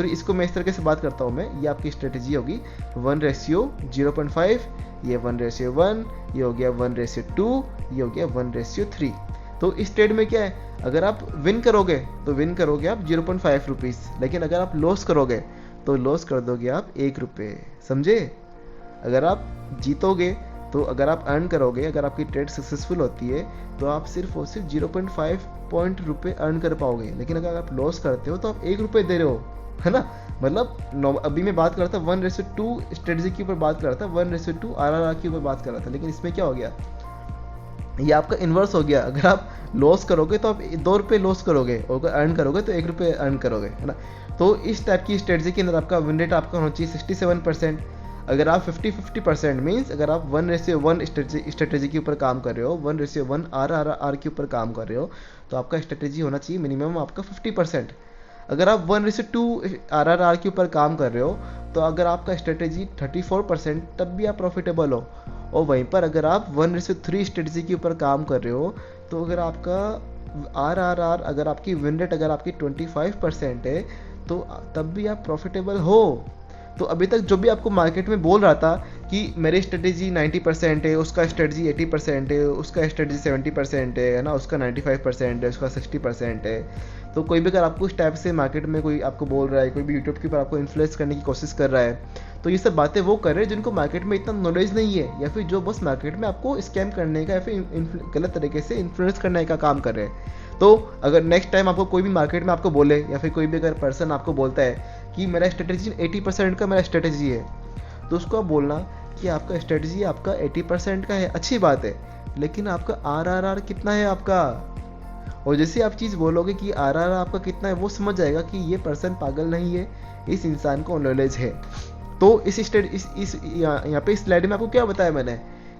इसको मैं इस तरीके से बात करता हूँ मैं, ये आपकी स्ट्रेटजी होगी 1:0.5, ये 1:1, ये हो गया 1:2, ये हो गया 1:3। तो इस ट्रेड में क्या है, अगर आप विन करोगे तो विन करोगे आप 0.5 रुपीज़, लेकिन अगर आप लॉस करोगे तो लॉस कर दोगे आप 1 रुपये, समझे। अगर आप जीतोगे तो अगर आप अर्न करोगे, अगर आपकी ट्रेड सक्सेसफुल होती है तो आप सिर्फ और सिर्फ 0.5 रुपये अर्न कर पाओगे, लेकिन अगर आप लॉस करते हो तो आप 1 रुपये दे रहे हो, है ना। मतलब अभी मैं बात कर रहा था 1:2 स्ट्रेटजी के ऊपर बात कर रहा था, 1:2 RRR के ऊपर बात कर रहा था, लेकिन इसमें क्या हो गया, ये आपका इन्वर्स हो गया। अगर आप लॉस करोगे तो आप 2 रुपये लॉस करोगे, और अगर अर्न करोगे तो 1 रुपये अर्न करोगे, है ना। तो इस टाइप की स्ट्रेटजी के अंदर आपका विन रेट आपका होना चाहिए 67%। अगर आप 50-50% मीन्स अगर आप 1:1 स्ट्रेटजी के ऊपर काम कर रहे हो, 1:1 RRR के ऊपर काम कर रहे हो, तो आपका स्ट्रेटजी होना चाहिए मिनिमम आपका 50%। अगर आप 1:2 RRR के ऊपर काम कर रहे हो, तो अगर आपका स्ट्रेटजी 34%, तब भी आप प्रॉफिटेबल हो। और वहीं पर अगर आप 1:3 स्ट्रेटजी के ऊपर काम कर रहे हो, तो अगर आपका RRR अगर आपकी विन रेट अगर आपकी 25% है, तो तब भी आप प्रॉफिटेबल हो। तो अभी तक जो भी आपको मार्केट में बोल रहा था कि मेरी स्ट्रेटजी 90% है, उसका स्ट्रेटजी 80% है, उसका स्ट्रेटजी 70% है ना, उसका 95% है, उसका 60% है, तो कोई भी अगर आपको इस टाइप से मार्केट में कोई आपको बोल रहा है, कोई भी यूट्यूब के ऊपर आपको इन्फ्लुएंस करने की कोशिश कर रहा है, तो ये सब बातें वो कर रहे हैं जिनको मार्केट में इतना नॉलेज नहीं है, या फिर जो बस मार्केट में आपको स्कैम करने का या फिर गलत तरीके से इन्फ्लुएंस करने का काम कर रहे हैं। तो अगर नेक्स्ट टाइम आपको कोई भी मार्केट में आपको बोले, या फिर कोई भी अगर पर्सन आपको बोलता है कि मेरा स्ट्रेटेजी 80% का मेरा स्ट्रेटेजी है, तो उसको आप बोलना कि आपका स्ट्रेटेजी आपका 80% का है, अच्छी बात है, लेकिन आपका RRR कितना है आपका। और जैसे आप चीज़ बोलोगे कि RRR आपका कितना है, वो समझ जाएगा कि ये पर्सन पागल नहीं है, इस इंसान को नॉलेज है। तो यहाँ पे इस स्लाइड में आपको क्या बताया मैंने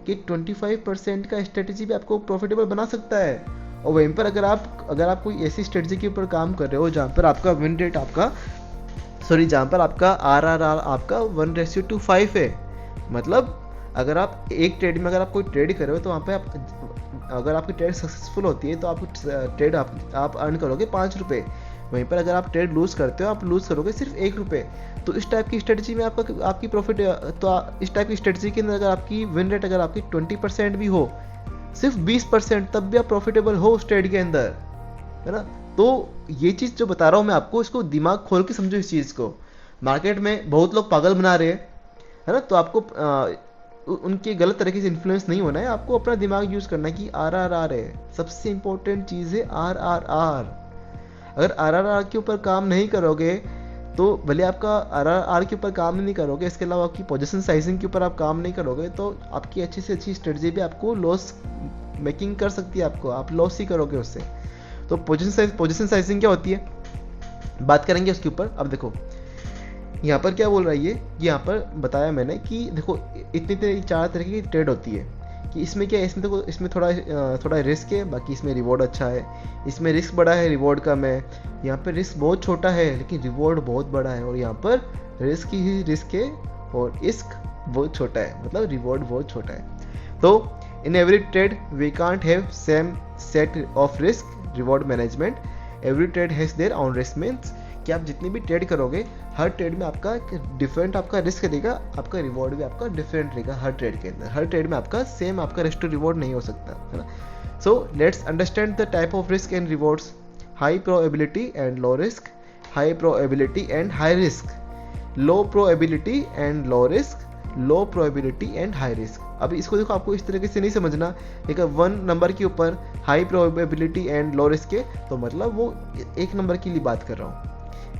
कि 25% का स्ट्रेटेजी भी आपको प्रॉफिटेबल बना सकता है। और वहीं पर अगर आप कोई ऐसी स्ट्रेटेजी के ऊपर काम कर रहे हो जहाँ पर आपका विन रेट जहाँ पर आपका RRR आपका 1:5 है, मतलब अगर आप एक ट्रेड में अगर आप कोई ट्रेड कर रहे हो तो वहाँ पे अगर आपकी ट्रेड सक्सेसफुल होती है तो आपको ट्रेड आप अर्न करोगे 5 रुपये। वहीं पर अगर आप ट्रेड लूज़ करते हो, आप लूज़ करोगे सिर्फ 1 रुपये। तो इस टाइप की स्ट्रेटजी में आपकी प्रॉफिट, तो इस टाइप की स्ट्रेटजी के अंदर अगर आपकी विन रेट अगर आपकी 20% भी हो, सिर्फ 20%, तब भी आप प्रॉफिटेबल हो उस ट्रेड के अंदर, है ना। तो ये चीज़ जो बता रहा हूँ मैं आपको, इसको दिमाग खोल के समझो इस चीज़ को। मार्केट में बहुत लोग पागल बना रहे हैं, है ना, तो आपको उनके गलत तरीके से इन्फ्लुएंस नहीं होना है, आपको अपना दिमाग यूज़ करना है कि RRR है, सबसे इंपॉर्टेंट चीज़ है RRR। अगर RRR के ऊपर काम नहीं करोगे तो भले आपका RRR के ऊपर काम नहीं करोगे, इसके अलावा आपकी पोजीशन साइजिंग के ऊपर आप काम नहीं करोगे, तो आपकी अच्छी से अच्छी स्ट्रेटजी भी आपको लॉस मेकिंग कर सकती है, आप लॉस ही करोगे उससे। तो पोजीशन साइजिंग क्या होती है, बात करेंगे उसके ऊपर। अब देखो यहाँ पर क्या बोल रहा है ये, यहाँ पर बताया मैंने कि देखो इतनी 4 तरह की ट्रेड होती है, कि इसमें क्या है, इसमें देखो इसमें थोड़ा रिस्क है, बाकी इसमें रिवॉर्ड अच्छा है। इसमें रिस्क बड़ा है, रिवॉर्ड कम है। यहाँ पर रिस्क बहुत छोटा है लेकिन रिवॉर्ड बहुत बड़ा है, और यहाँ पर रिस्क ही रिस्क है और इस्क बहुत छोटा है, मतलब रिवॉर्ड बहुत छोटा है। तो in every trade we can't have same set of risk reward management, every trade has their own risk. Means कि आप जितनी भी ट्रेड करोगे, हर ट्रेड में आपका डिफरेंट आपका रिस्क रहेगा, आपका रिवॉर्ड भी आपका डिफरेंट रहेगा हर ट्रेड के अंदर। हर ट्रेड में आपका सेम आपका रिस्क टू रिवॉर्ड नहीं हो सकता, है ना। So let's understand the type of risk and rewards. High probability and low risk, high probability and high risk, low probability and low risk, low probability and high risk. अब इसको देखो, आपको इस तरीके से नहीं समझना, एक 1 नंबर के ऊपर high probability and low risk है, तो मतलब वो 1 नंबर के लिए बात कर रहा हूँ।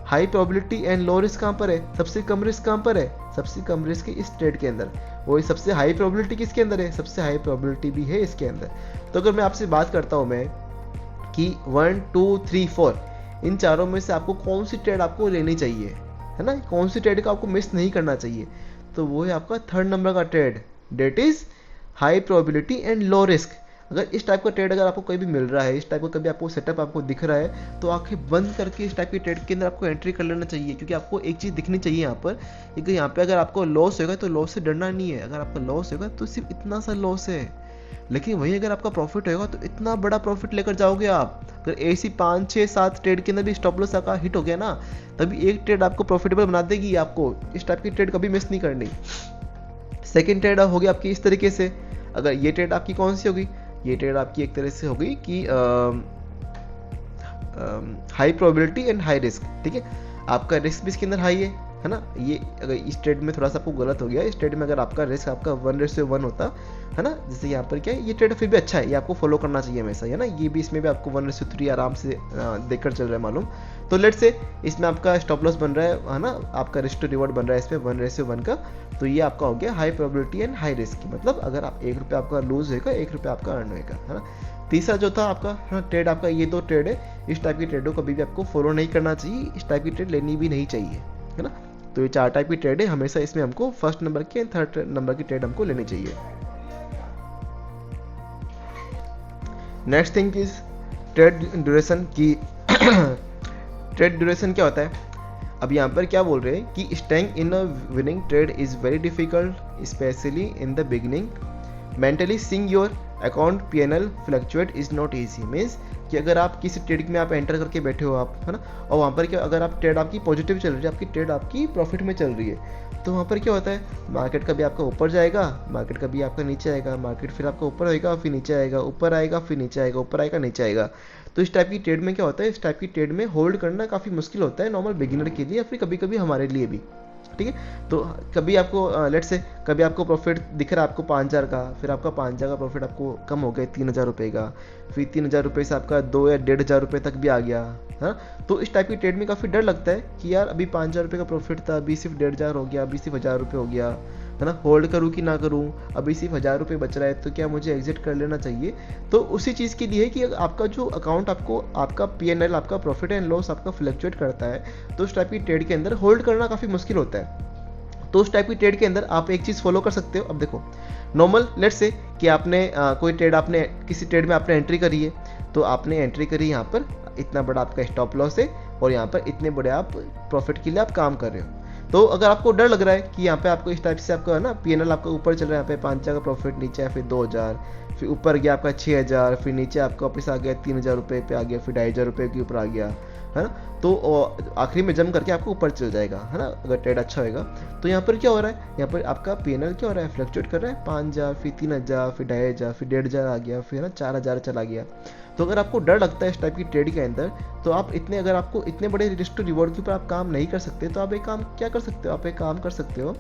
High probability and low risk कहाँ पर है, सबसे कम रिस्क कहाँ पर है, सबसे कम रिस्क इस ट्रेड के अंदर। वही सबसे हाई प्रोबेबिलिटी किसके अंदर है, सबसे हाई प्रोबेबिलिटी भी है इसके अंदर। तो अगर मैं आपसे बात करता हूँ मैं कि 1 2 3 4 इन चारों में से आपको कौन सी ट्रेड आपको लेनी चाहिए, है ना, कौन सी ट्रेड का आपको मिस नहीं करना चाहिए, तो वो है आपका 3rd नंबर का trade, that is high probability and low risk. अगर इस टाइप का ट्रेड अगर आपको कभी भी मिल रहा है, इस टाइप का कभी आपको सेटअप आपको दिख रहा है, तो आंखें बंद करके इस टाइप की ट्रेड के अंदर आपको एंट्री कर लेना चाहिए। क्योंकि आपको एक चीज़ दिखनी चाहिए यहाँ पर, क्योंकि यहाँ पे अगर आपको लॉस होगा तो लॉस से डरना नहीं है, अगर आपका लॉस होगा तो सिर्फ इतना सा लॉस है, लेकिन वहीं अगर आपका प्रॉफिट होगा तो इतना बड़ा प्रॉफिट लेकर जाओगे आप। अगर ऐसी 5 6 7 ट्रेड के अंदर भी स्टॉप लॉस आपका हिट हो गया ना, तभी एक ट्रेड आपको प्रॉफिटेबल बना देगी। आपको इस टाइप की ट्रेड कभी मिस नहीं करनी। सेकेंड ट्रेड होगी आपकी इस तरीके से, अगर ये ट्रेड आपकी कौन सी होगी, ये ट्रेड आपकी एक तरह से होगी कि high probability and high risk, ठीक है। आपका रिस्क भी इसके अंदर हाई है ना। ये अगर इस ट्रेड में थोड़ा सा आपको गलत हो गया, इस ट्रेड में अगर आपका रिस्क आपका 1:1 होता है ना, जैसे यहाँ पर क्या है, ये ट्रेड फिर भी अच्छा है, ये आपको फॉलो करना चाहिए हमेशा, है ना। ये भी इसमें भी आपको 1:3 आराम से देखकर चल रहा है मालूम। तो लेट्स से इसमें आपका स्टॉप लॉस बन रहा है ना, आपका रिस्क टू रिवॉर्ड बन रहा है इसमें 1:1 का, तो ये आपका हो गया high probability and high risk. मतलब अगर आप 1 रुपये आपका लूज होगा, 1 रुपये आपका अर्न होगा, है ना। तीसरा जो था आपका ट्रेड, आपका ये 2 ट्रेड है, इस टाइप की ट्रेडों को कभी भी आपको फॉलो नहीं करना चाहिए, इस टाइप की ट्रेड लेनी भी नहीं चाहिए, है ना। तो ये 4 टाइप की ट्रेड है, हमेशा इसमें हमको 1st नंबर की एंड 3rd नंबर की ट्रेड हमको लेनी चाहिए। Next thing is trade duration की। ट्रेड ड्यूरेशन क्या होता है, अब यहाँ पर क्या बोल रहे हैं कि staying in a winning trade is very difficult specially in the beginning, mentally seeing your account P&L fluctuate is not easy. Means कि अगर आप किसी ट्रेड में आप एंटर करके बैठे हो आप, है ना, और वहाँ पर क्या अगर आप ट्रेड आपकी पॉजिटिव चल रही है, आपकी ट्रेड आपकी प्रॉफिट में चल रही है, तो वहाँ पर क्या होता है, मार्केट कभी आपका ऊपर जाएगा, मार्केट कभी आपका नीचे आएगा, मार्केट फिर आपका ऊपर आएगा फिर नीचे आएगा, ऊपर आएगा फिर नीचे आएगा, ऊपर आएगा नीचे आएगा। तो इस टाइप की ट्रेड में क्या होता है, इस टाइप की ट्रेड में होल्ड करना काफ़ी मुश्किल होता है नॉर्मल बिगिनर के लिए, या फिर कभी कभी हमारे लिए भी, ठीक है। तो कभी आपको लेट से कभी आपको प्रॉफिट दिख रहा है आपको 5,000 का, फिर आपका 5,000 का प्रॉफिट आपको कम हो गया 3,000 रुपये का, फिर 3,000 रुपये से आपका 2 या 1,500 रुपये तक भी आ गया है। तो इस टाइप की ट्रेड में काफ़ी डर लगता है कि यार अभी 5,000 रुपये का प्रॉफिट था, अभी सिर्फ 1,500 हो गया, अभी सिर्फ 1,000 रुपये हो गया, है ना, होल्ड करूँ कि ना करूँ, अभी सिर्फ 1,000 रुपये बच रहा है तो क्या मुझे एग्जिट कर लेना चाहिए। तो उसी चीज़ के लिए कि आपका जो अकाउंट आपको आपका PNL आपका प्रॉफिट एंड लॉस आपका फ्लक्चुएट करता है, तो उस टाइप की ट्रेड के अंदर होल्ड करना काफ़ी मुश्किल होता है। तो उस टाइप की ट्रेड के अंदर आप एक चीज़ फॉलो कर सकते हो। अब देखो नॉर्मल लेट्स से कि आपने कोई ट्रेड आपने किसी ट्रेड में आपने एंट्री करी है, तो आपने एंट्री करी यहाँ पर इतना बड़ा आपका स्टॉप लॉस है और यहाँ पर इतने बड़े आप प्रॉफिट के लिए आप काम कर रहे हो। तो अगर आपको डर लग रहा है कि यहाँ पे आपको इस टाइप से आपका है ना PNL आपका ऊपर चल रहा है, यहाँ पे 5,000 का प्रॉफिट, नीचे है फिर 2,000, फिर ऊपर गया आपका 6,000, फिर नीचे आपका वापस आ गया 3,000 रुपये पे आ गया, फिर 2,500 रुपये के ऊपर आ गया, है ना, तो आखिरी में जम करके आपको ऊपर चल जाएगा, है ना, अगर ट्रेड अच्छा होगा। तो यहाँ पर क्या हो रहा है, यहाँ पर आपका PNL क्या हो रहा है, फ्लक्चुएट कर रहा है, 5,000 फिर 3,000 फिर 2,500 फिर 1,500 आ गया, फिर ना 4,000 चला गया। तो अगर आपको डर लगता है इस टाइप की ट्रेड के अंदर, तो आप अगर आपको इतने बड़े रिस्क टू रिवॉर्ड के ऊपर आप काम नहीं कर सकते, तो आप एक काम क्या कर सकते हो, आप एक काम कर सकते हो,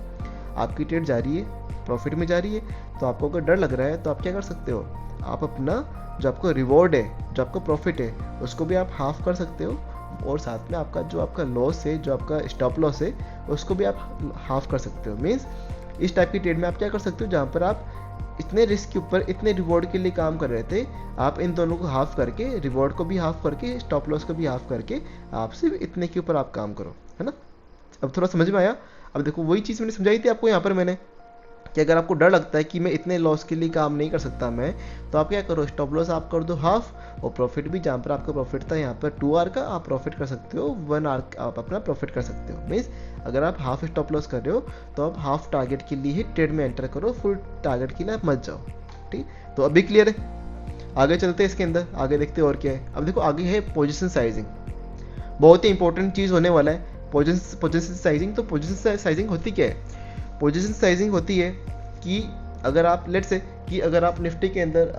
आपकी ट्रेड जा रही है, प्रॉफिट में जा रही है, तो आपको अगर डर लग रहा है तो आप क्या कर सकते हो, आप अपना जो आपका रिवॉर्ड है, जो आपका प्रॉफिट है, उसको भी आप हाफ कर सकते हो, और साथ में आपका जो आपका लॉस है, जो आपका स्टॉप लॉस है, उसको भी आप हाफ कर सकते हो। मीन्स इस टाइप की ट्रेड में आप क्या कर सकते हो, जहाँ पर आप इतने रिस्क के ऊपर इतने रिवॉर्ड के लिए काम कर रहे थे, आप इन दोनों को हाफ करके, रिवॉर्ड को भी हाफ करके, स्टॉप लॉस को भी हाफ करके, आप सिर्फ इतने के ऊपर आप काम करो, है ना। अब थोड़ा समझ में आया। अब देखो वही चीज़ मैंने समझाई थी आपको यहाँ पर मैंने, कि अगर आपको डर लगता है कि मैं इतने लॉस के लिए काम नहीं कर सकता मैं, तो आप क्या करो, स्टॉप लॉस आप कर दो हाफ, और प्रॉफिट भी जहाँ पर आपका प्रॉफिट था यहाँ पर 2 आवर का, आप प्रॉफिट कर सकते हो 1 आवर आप अपना प्रॉफिट कर सकते हो। मीन्स अगर आप हाफ स्टॉप लॉस कर रहे हो, तो आप हाफ टारगेट के लिए ही ट्रेड में एंटर करो, फुल टारगेट के लिए आप मत जाओ। ठीक, तो अभी क्लियर है। आगे चलते हैं इसके अंदर, आगे देखते हैं और क्या है। अब देखो आगे है पोजिशन साइजिंग, बहुत ही इंपॉर्टेंट चीज़ होने वाला है पोजिशन साइजिंग। तो पोजिशन साइजिंग होती क्या है, पोजिशन साइजिंग होती है कि अगर आप लेट से कि अगर आप निफ्टी के अंदर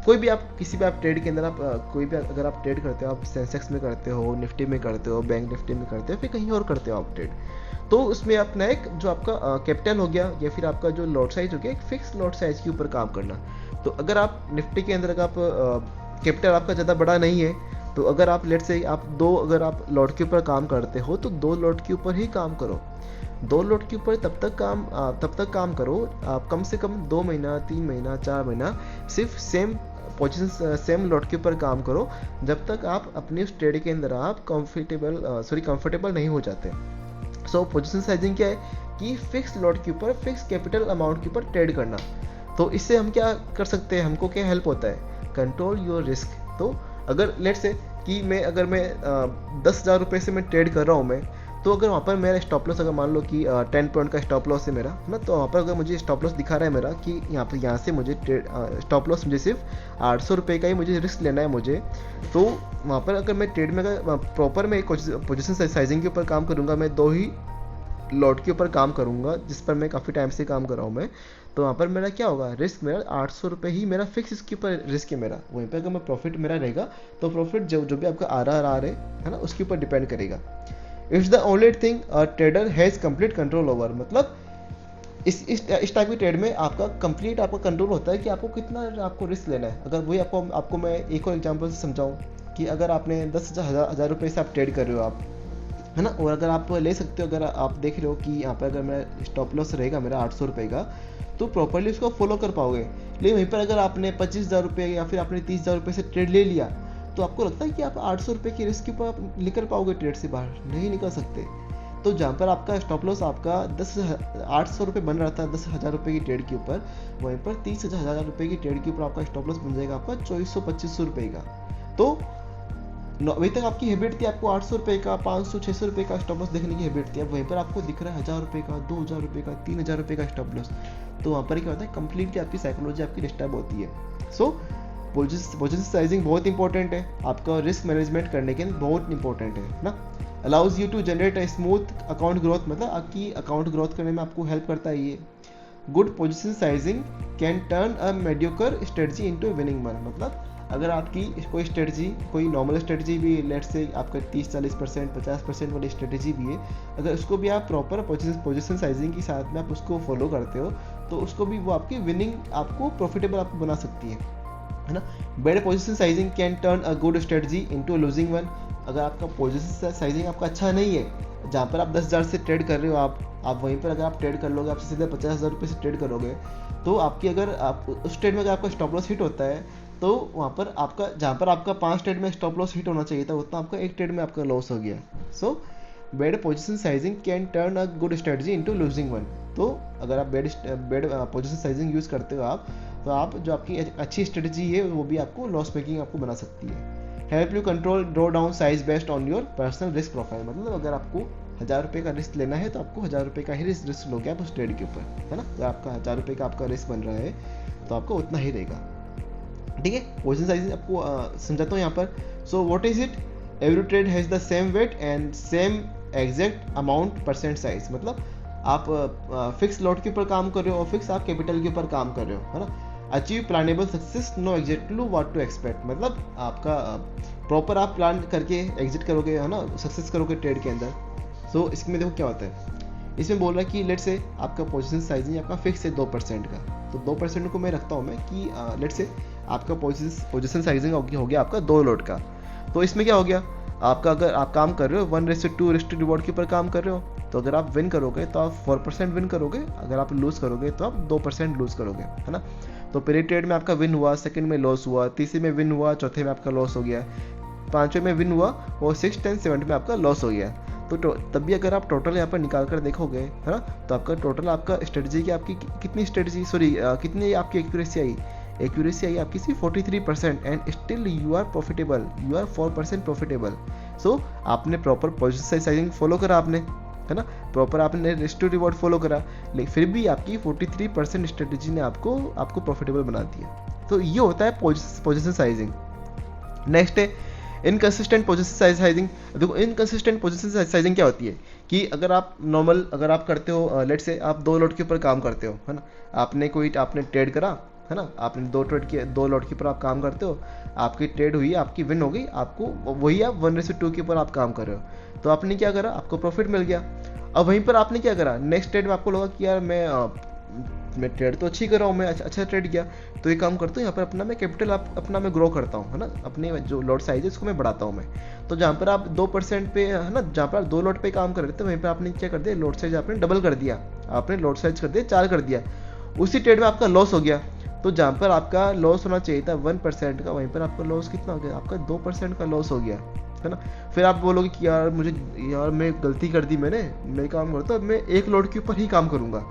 कोई भी आप किसी भी आप ट्रेड के अंदर आप कोई भी अगर आप ट्रेड करते हो, आप सेंसेक्स में करते हो, निफ्टी में करते हो, बैंक निफ्टी में करते हो, फिर कहीं और करते हो आप ट्रेड, तो उसमें अपना एक जो आपका कैपिटल हो गया या फिर आपका जो लॉट साइज हो गया, एक फिक्स लॉट साइज के ऊपर काम करना। तो अगर आप निफ्टी के अंदर अगर आप कैपिटल आपका ज़्यादा बड़ा नहीं है, तो अगर आप लेट से आप अगर आप लॉट के ऊपर काम करते हो, तो 2 लॉट के ऊपर ही काम करो। 2 लॉट के ऊपर तब तक काम करो, आप कम से कम 2 महीना 3 महीना 4 महीना सिर्फ सेम लॉट के ऊपर काम करो, जब तक आप अपनी उस ट्रेड के अंदर आप कंफर्टेबल नहीं हो जाते। सो पोजीशन साइजिंग क्या है कि फिक्स लॉट के ऊपर फिक्स कैपिटल अमाउंट के ऊपर ट्रेड करना। तो इससे हम क्या कर सकते हैं, हमको क्या हेल्प होता है, कंट्रोल योर रिस्क। तो अगर लेट से कि अगर मैं 10,000 रुपये से मैं ट्रेड कर रहा हूँ मैं, तो अगर वहाँ पर मेरा स्टॉप लॉस अगर मान लो कि 10 पॉइंट का स्टॉप लॉस है मेरा, है ना, तो वहाँ पर अगर मुझे स्टॉप लॉस दिखा रहा है मेरा कि यहाँ से मुझे स्टॉप लॉस मुझे सिर्फ 800 रुपये का ही मुझे रिस्क लेना है मुझे, तो वहाँ पर अगर मैं ट्रेड में अगर प्रॉपर मैं पोजीशन साइजिंग के ऊपर काम करूँगा, मैं 2 ही लॉट के ऊपर काम करूँगा जिस पर मैं काफ़ी टाइम से काम कर रहा हूँ मैं, तो वहाँ पर मेरा क्या होगा, रिस्क मेरा 800 रुपये ही मेरा फिक्स इसके ऊपर रिस्क है मेरा। वहीं पर अगर मैं प्रॉफिट मेरा रहेगा, तो प्रॉफिट जो भी आपका आ रहा है ना, उसके ऊपर डिपेंड करेगा। It's the only thing a trader has complete control over, मतलब इस टाइप की ट्रेड में आपका कंप्लीट आपका कंट्रोल होता है कि आपको कितना आपको रिस्क लेना है। अगर वही आपको मैं एक और एग्जांपल से समझाऊं कि अगर आपने 10,000 रुपये से आप ट्रेड कर रहे हो आप, है ना, और अगर आप ले सकते हो, अगर आप देख रहे हो कि यहाँ पर अगर मेरा स्टॉप लॉस रहेगा मेरा 800 रुपये का, तो प्रॉपरली उसको फॉलो कर पाओगे। लेकिन वहीं पर अगर आपने 25,000 रुपये या फिर आपने 30,000 रुपये से ट्रेड ले लिया, तो आपको लगता है कि आप 800 रुपये की रिस्क के ऊपर आप निकल पाओगे, ट्रेड से बाहर नहीं निकल सकते। तो जहाँ पर आपका स्टॉप लॉस आपका 800 रुपये बन रहा था 10,000 रुपये की ट्रेड के ऊपर, वहीं पर 30,000 रुपये की ट्रेड के ऊपर आपका स्टॉप लॉस बन जाएगा आपका 2400-2500 रुपये का। तो अभी तक आपकी हैबिट थी आपको 800 रुपये का 500-600 रुपये का स्टॉप लॉस देखने की हैबिट थी, अब वहीं पर आपको दिख रहा है 1,000 रुपये का 2,000 रुपये का 3,000 रुपये का स्टॉप लॉस। तो वहाँ पर क्या होता है, कंप्लीटली आपकी साइकोलॉजी आपकी डिस्टर्ब होती है। सो पोजीशन साइजिंग बहुत इंपॉर्टेंट है, आपका रिस्क मैनेजमेंट करने के लिए बहुत इंपॉर्टेंट है ना। Allows you to generate a smooth account growth, मतलब आपकी अकाउंट ग्रोथ करने में आपको हेल्प करता है ये। Good position sizing can turn a mediocre strategy into winning one, मतलब अगर आपकी कोई स्ट्रेटजी, कोई नॉर्मल स्ट्रेटजी भी लेट से आपका 30-40% 50% वाली स्ट्रेटजी भी है, अगर उसको भी आप प्रॉपर पोजीशन साइजिंग के साथ में आप उसको फॉलो करते हो तो उसको भी वो आपकी विनिंग, आपको प्रॉफिटेबल आपको बना सकती है ना। Bed position sizing can turn a good strategy into losing one. अगर आपका पोजीशन साइजिंग आपका अच्छा नहीं है, जहाँ पर आप 10,000 से ट्रेड कर रहे हो, आप वहीं पर अगर आप ट्रेड कर लोगे, आपसे सीधे 50,000 रुपये से ट्रेड करोगे, तो आपकी अगर आप उस ट्रेड में अगर आपका स्टॉप लॉस हिट होता है तो वहाँ पर आपका, जहाँ पर आपका 5 ट्रेड में स्टॉप लॉस हिट होना चाहिए था, उतना आपका एक ट्रेड में आपका लॉस हो गया। So bad position sizing can turn a good strategy into losing one. तो अगर आप बेड पोजीशन साइजिंग यूज़ करते हो तो आप जो आपकी अच्छी स्ट्रेटजी है वो भी आपको लॉस मेकिंग आपको बना सकती है। Help you control draw down size based on your personal risk profile. मतलब अगर आपको 1,000 रुपये का रिस्क लेना है तो आपको 1,000 रुपये का ही रिस्क लोगे आप उस ट्रेड के ऊपर, है ना। अगर आपका 1,000 रुपये का आपका रिस्क बन रहा है तो आपको उतना ही रहेगा, ठीक है। पोजीशन साइजिंग आपको समझाता हूँ यहाँ पर। So what is it? Every trade has the same weight and same exact amount percent size. मतलब आप फिक्स लॉट के ऊपर काम कर रहे हो और फिक्स आप कैपिटल के ऊपर काम कर रहे हो, है ना। Achieve plannable success, know exactly what to expect. मतलब आपका प्रॉपर आप प्लान करके एग्जिट करोगे, है ना, सक्सेस करोगे ट्रेड के अंदर। सो इसमें देखो क्या होता है, इसमें बोल रहा है कि लेट से आपका पोजीशन साइजिंग आपका फिक्स है 2% का, तो 2% को मैं रखता हूँ मैं कि लेट से आपका पोजीशन साइजिंग हो गया आपका 2 लॉट का। तो इसमें क्या हो गया आपका, अगर आप काम कर रहे हो 1:2 रिवॉर्ड के ऊपर काम कर रहे हो, तो अगर आप विन करोगे तो आप 4% विन करोगे, अगर आप लूज करोगे तो आप 2% लूज करोगे, है ना। तो पहले ट्रेड में आपका विन हुआ, सेकंड में लॉस हुआ, तीसरे में विन हुआ, चौथे में आपका लॉस हो गया, पांचवें में विन हुआ और 6, 10, 7 में आपका लॉस हो गया। तो तब भी अगर आप टोटल यहाँ पर निकाल कर देखोगे, है ना, तो आपका टोटल आपका स्ट्रेटजी की आपकी कितनी स्ट्रेटजी, सॉरी कितनी आपकी एक्यूरेसी आई, एक्यूरेसी आई आपकी सिर्फ 43% and still you are profitable, you are 4% profitable. So आपने प्रॉपर पोजीशन साइजिंग फॉलो करा आपने, है ना, प्रॉपर आपने रिस्क टू रिवॉर्ड फॉलो करा, लेकिन फिर भी आपकी 43% स्ट्रेटजी ने आपको प्रॉफिटेबल बना दिया। तो ये होता है पोजीशन साइजिंग। नेक्स्ट है इनकंसिस्टेंट पोजीशन साइजिंग। देखो इनकंसिस्टेंट पोजीशन साइजिंग क्या होती है कि अगर आप नॉर्मल अगर आप करते हो, लेट से आप 2 लॉट के ऊपर काम करते हो, है ना, आपने ट्रेड करा, है ना, आपने 2 लॉट के ऊपर आप काम करते हो, आपकी ट्रेड हुई, आपकी विन हो गई, आपको वही आप 1:2 के ऊपर आप काम कर रहे हो, तो आपने क्या करा, आपको प्रॉफिट मिल गया। अब वहीं पर आपने क्या करा, नेक्स्ट ट्रेड में आपको लगा कि यार मैं ट्रेड तो अच्छी कर रहा हूँ, मैं अच्छा ट्रेड किया, तो ये काम करता हूँ यहाँ पर अपना मैं कैपिटल अपना मैं ग्रो करता हूँ, है ना, अपने जो लॉट साइज है उसको मैं बढ़ाता हूँ मैं। तो जहाँ पर आप 2% पे, है ना, जहाँ पर आप 2 लॉट पे काम कर रहे थे वहीं पर आपने क्या कर दिया, लॉट साइज आपने डबल कर दिया, आपने लॉट साइज कर दिया 4 कर दिया, उसी ट्रेड में आपका लॉस हो गया। तो जहाँ पर आपका लॉस होना चाहिए था 1% का, वहीं पर आपका लॉस कितना हो गया, आपका 2% का लॉस हो गया, है ना। फिर आप बोलोगे कि यार मैं गलती कर दी, मैं काम करता हूँ, मैं 1 लॉट के ऊपर ही काम करूँगा।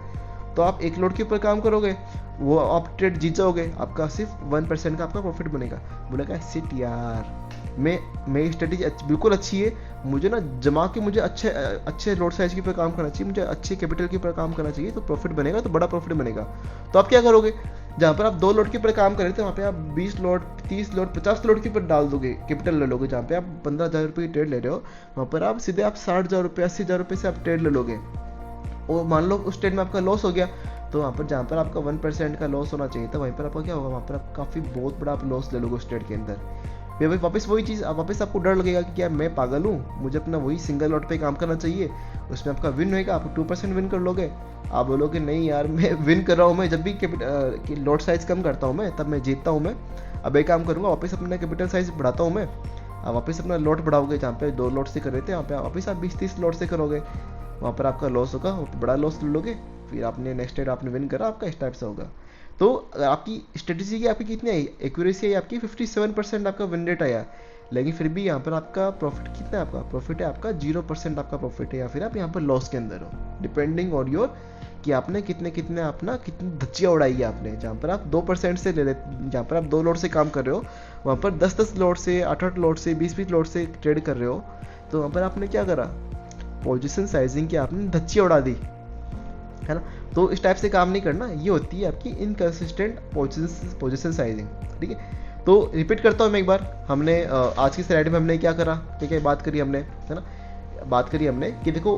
तो आप 1 लॉट के ऊपर काम करोगे, वो आप ट्रेड जीत जाओगे, आपका सिर्फ 1% का आपका प्रॉफिट बनेगा। बोलेगा सिट यार, मेरी स्ट्रेटेजी बिल्कुल अच्छी है, मुझे ना जमा के मुझे अच्छे लॉट साइज के ऊपर काम करना चाहिए, मुझे अच्छे कैपिटल के ऊपर काम करना चाहिए, तो प्रॉफिट बनेगा, तो बड़ा प्रॉफिट बनेगा। तो आप क्या करोगे, जहाँ पर आप 2 लॉट के ऊपर काम कर रहे थे वहाँ पे आप 20 लॉट, 30 लॉट, 50 लॉट के ऊपर डाल दोगे, कैपिटल ले लोगे। जहाँ पे आप 15,000 रुपये की ट्रेड ले रहे हो, वहाँ पर आप सीधे आप 60,000 रुपये, 80,000 रुपये से आप ट्रेड ले लोगे, और मान लो उस ट्रेड में आपका लॉस हो गया, तो वहाँ पर जहाँ पर आपका 1% का लॉस होना चाहिए था, वहीं पर आपका क्या होगा, वहाँ पर आप काफ़ी बहुत बड़ा आप लॉस ले लोगे उस ट्रेड के अंदर। फिर वापस वही चीज़, वापस आपको डर लगेगा कि क्या मैं पागल हूँ, मुझे अपना वही सिंगल लॉट पे काम करना चाहिए, उसमें आपका विन होएगा, आप 2% विन कर लोगे। आप बोलोगे नहीं यार मैं विन कर रहा हूँ, मैं जब भी लॉट साइज कम करता हूँ मैं, तब मैं जीतता हूँ मैं, अब एक काम करूँगा, वापस अपना कैपिटल साइज बढ़ाता हूँ मैं। आप वापस अपना लॉट बढ़ाओगे, जहाँ पे 2 लॉट से कर रहे थे वहाँ पे वापस आप 20-30 लॉट से करोगे, वहाँ पर आपका लॉस होगा, बड़ा लॉस ले लोगे, फिर आपने नेक्स्ट ट्रेड आपने विन करा, आपका इस टाइप से होगा। तो आपकी स्ट्रेटेजी की आपकी कितनी आई, एक्यूरेसी आई आपकी 57% आपका विन रेट आया, लेकिन फिर भी यहाँ पर आपका प्रॉफिट कितना है, आपका प्रॉफिट है आपका 0% आपका प्रॉफिट है, या फिर आप यहाँ पर लॉस के अंदर हो, डिपेंडिंग ऑन योर कि आपने कितने अपना कितनी धच्चियाँ उड़ाई है आपने। जहाँ पर आप 2% से ले लेते, जहाँ पर आप 2 लॉट से काम कर रहे हो, वहाँ पर 10-10 लॉट से, 8-8 लॉट से, 20-20 लॉट से ट्रेड कर रहे हो, तो वहाँ पर आपने क्या करा, पोजीशन साइजिंग की आपने धच्चियाँ उड़ा दी, है ना। तो इस टाइप से काम नहीं करना, ये होती है आपकी इनकंसिस्टेंट पोजीशन साइजिंग, ठीक है। तो रिपीट करता हूँ मैं एक बार, हमने आज की स्लाइड में हमने क्या करा, ठीक है, बात करी हमने, है ना, बात करी हमने कि देखो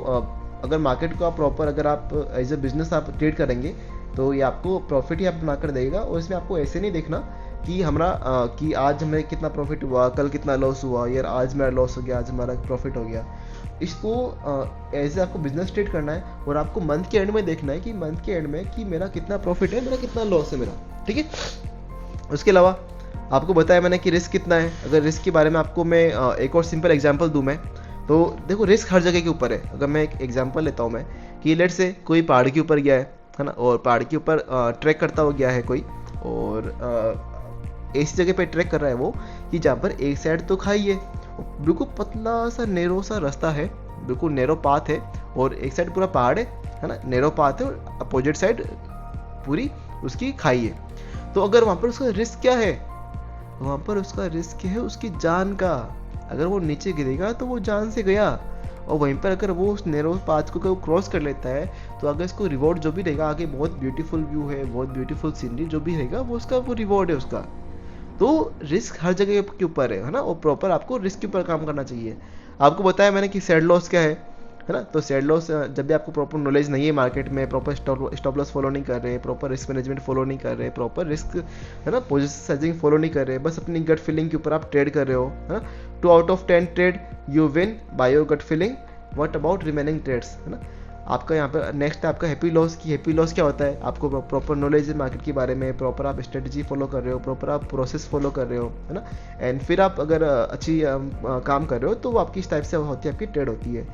अगर मार्केट को आप प्रॉपर, अगर आप एज ए बिजनेस आप ट्रेड करेंगे, तो ये आपको प्रॉफिट ही आप बना कर देगा, और इसमें आपको ऐसे नहीं देखना कि हमारा कि आज हमें कितना प्रॉफिट हुआ, कल कितना लॉस हुआ, यार आज मेरा लॉस हो गया, आज हमारा प्रॉफिट हो गया। इसको एज आपको बिजनेस ट्रेड करना है और आपको मंथ के एंड में देखना है कि मंथ के एंड में कि मेरा कितना प्रॉफिट है, मेरा कितना लॉस है मेरा, ठीक है। उसके अलावा आपको बताया मैंने कि रिस्क कितना है। अगर रिस्क के बारे में आपको मैं एक और सिंपल एग्जांपल दूं मैं, तो देखो रिस्क हर जगह के ऊपर है। अगर मैं एक एग्जांपल लेता हूं मैं कि लेट से कोई पहाड़ के ऊपर गया है ना, और पहाड़ के ऊपर ट्रैक करता हुआ गया है कोई, और ऐसी जगह पे ट्रैक कर रहा है वो कि जहाँ पर एक साइड तो खाई है, बिल्कुल पतला सा नैरो सा रास्ता है, बिल्कुल नैरो पाथ है, और एक साइड पूरा पहाड़ है ना, नैरो पाथ है, और अपोजिट साइड पूरी उसकी खाई है। तो अगर वहाँ पर उसका रिस्क क्या है, वहाँ पर उसका रिस्क है उसकी जान का। अगर वो नीचे गिरेगा तो वो जान से गया, और वहीं पर अगर वो उस नैरो पाथ को क्रॉस कर लेता है तो अगर इसको रिवॉर्ड जो भी रहेगा, आगे बहुत ब्यूटीफुल व्यू है, बहुत ब्यूटीफुल सीनरी जो भी रहेगा, वो उसका वो रिवॉर्ड है उसका। तो रिस्क हर जगह के ऊपर है ना, और प्रॉपर आपको रिस्क के ऊपर काम करना चाहिए। आपको बताया मैंने कि सेड लॉस क्या है ना। तो सेड लॉस जब भी आपको प्रॉपर नॉलेज नहीं है मार्केट में, प्रॉपर स्टॉप लॉस फॉलो नहीं कर रहे, प्रॉपर रिस्क मैनेजमेंट फॉलो नहीं कर रहे, प्रॉपर रिस्क है ना पोजीशन साइजिंग फॉलो नहीं कर रहे, बस अपनी गट फीलिंग के ऊपर आप ट्रेड कर रहे हो, है ना। 2 out of 10 trade you win by your gut feeling, what about remaining trades, है ना। आपका यहाँ पे नेक्स्ट आपका हैप्पी लॉस की। हैप्पी लॉस क्या होता है, आपको प्रॉपर नॉलेज है मार्केट के बारे में, प्रॉपर आप स्ट्रेटजी फॉलो कर रहे हो, प्रॉपर आप प्रोसेस फॉलो कर रहे हो, है ना। एंड फिर आप अगर अच्छी काम कर रहे हो तो वो आपकी इस टाइप से होती है, आपकी ट्रेड होती है।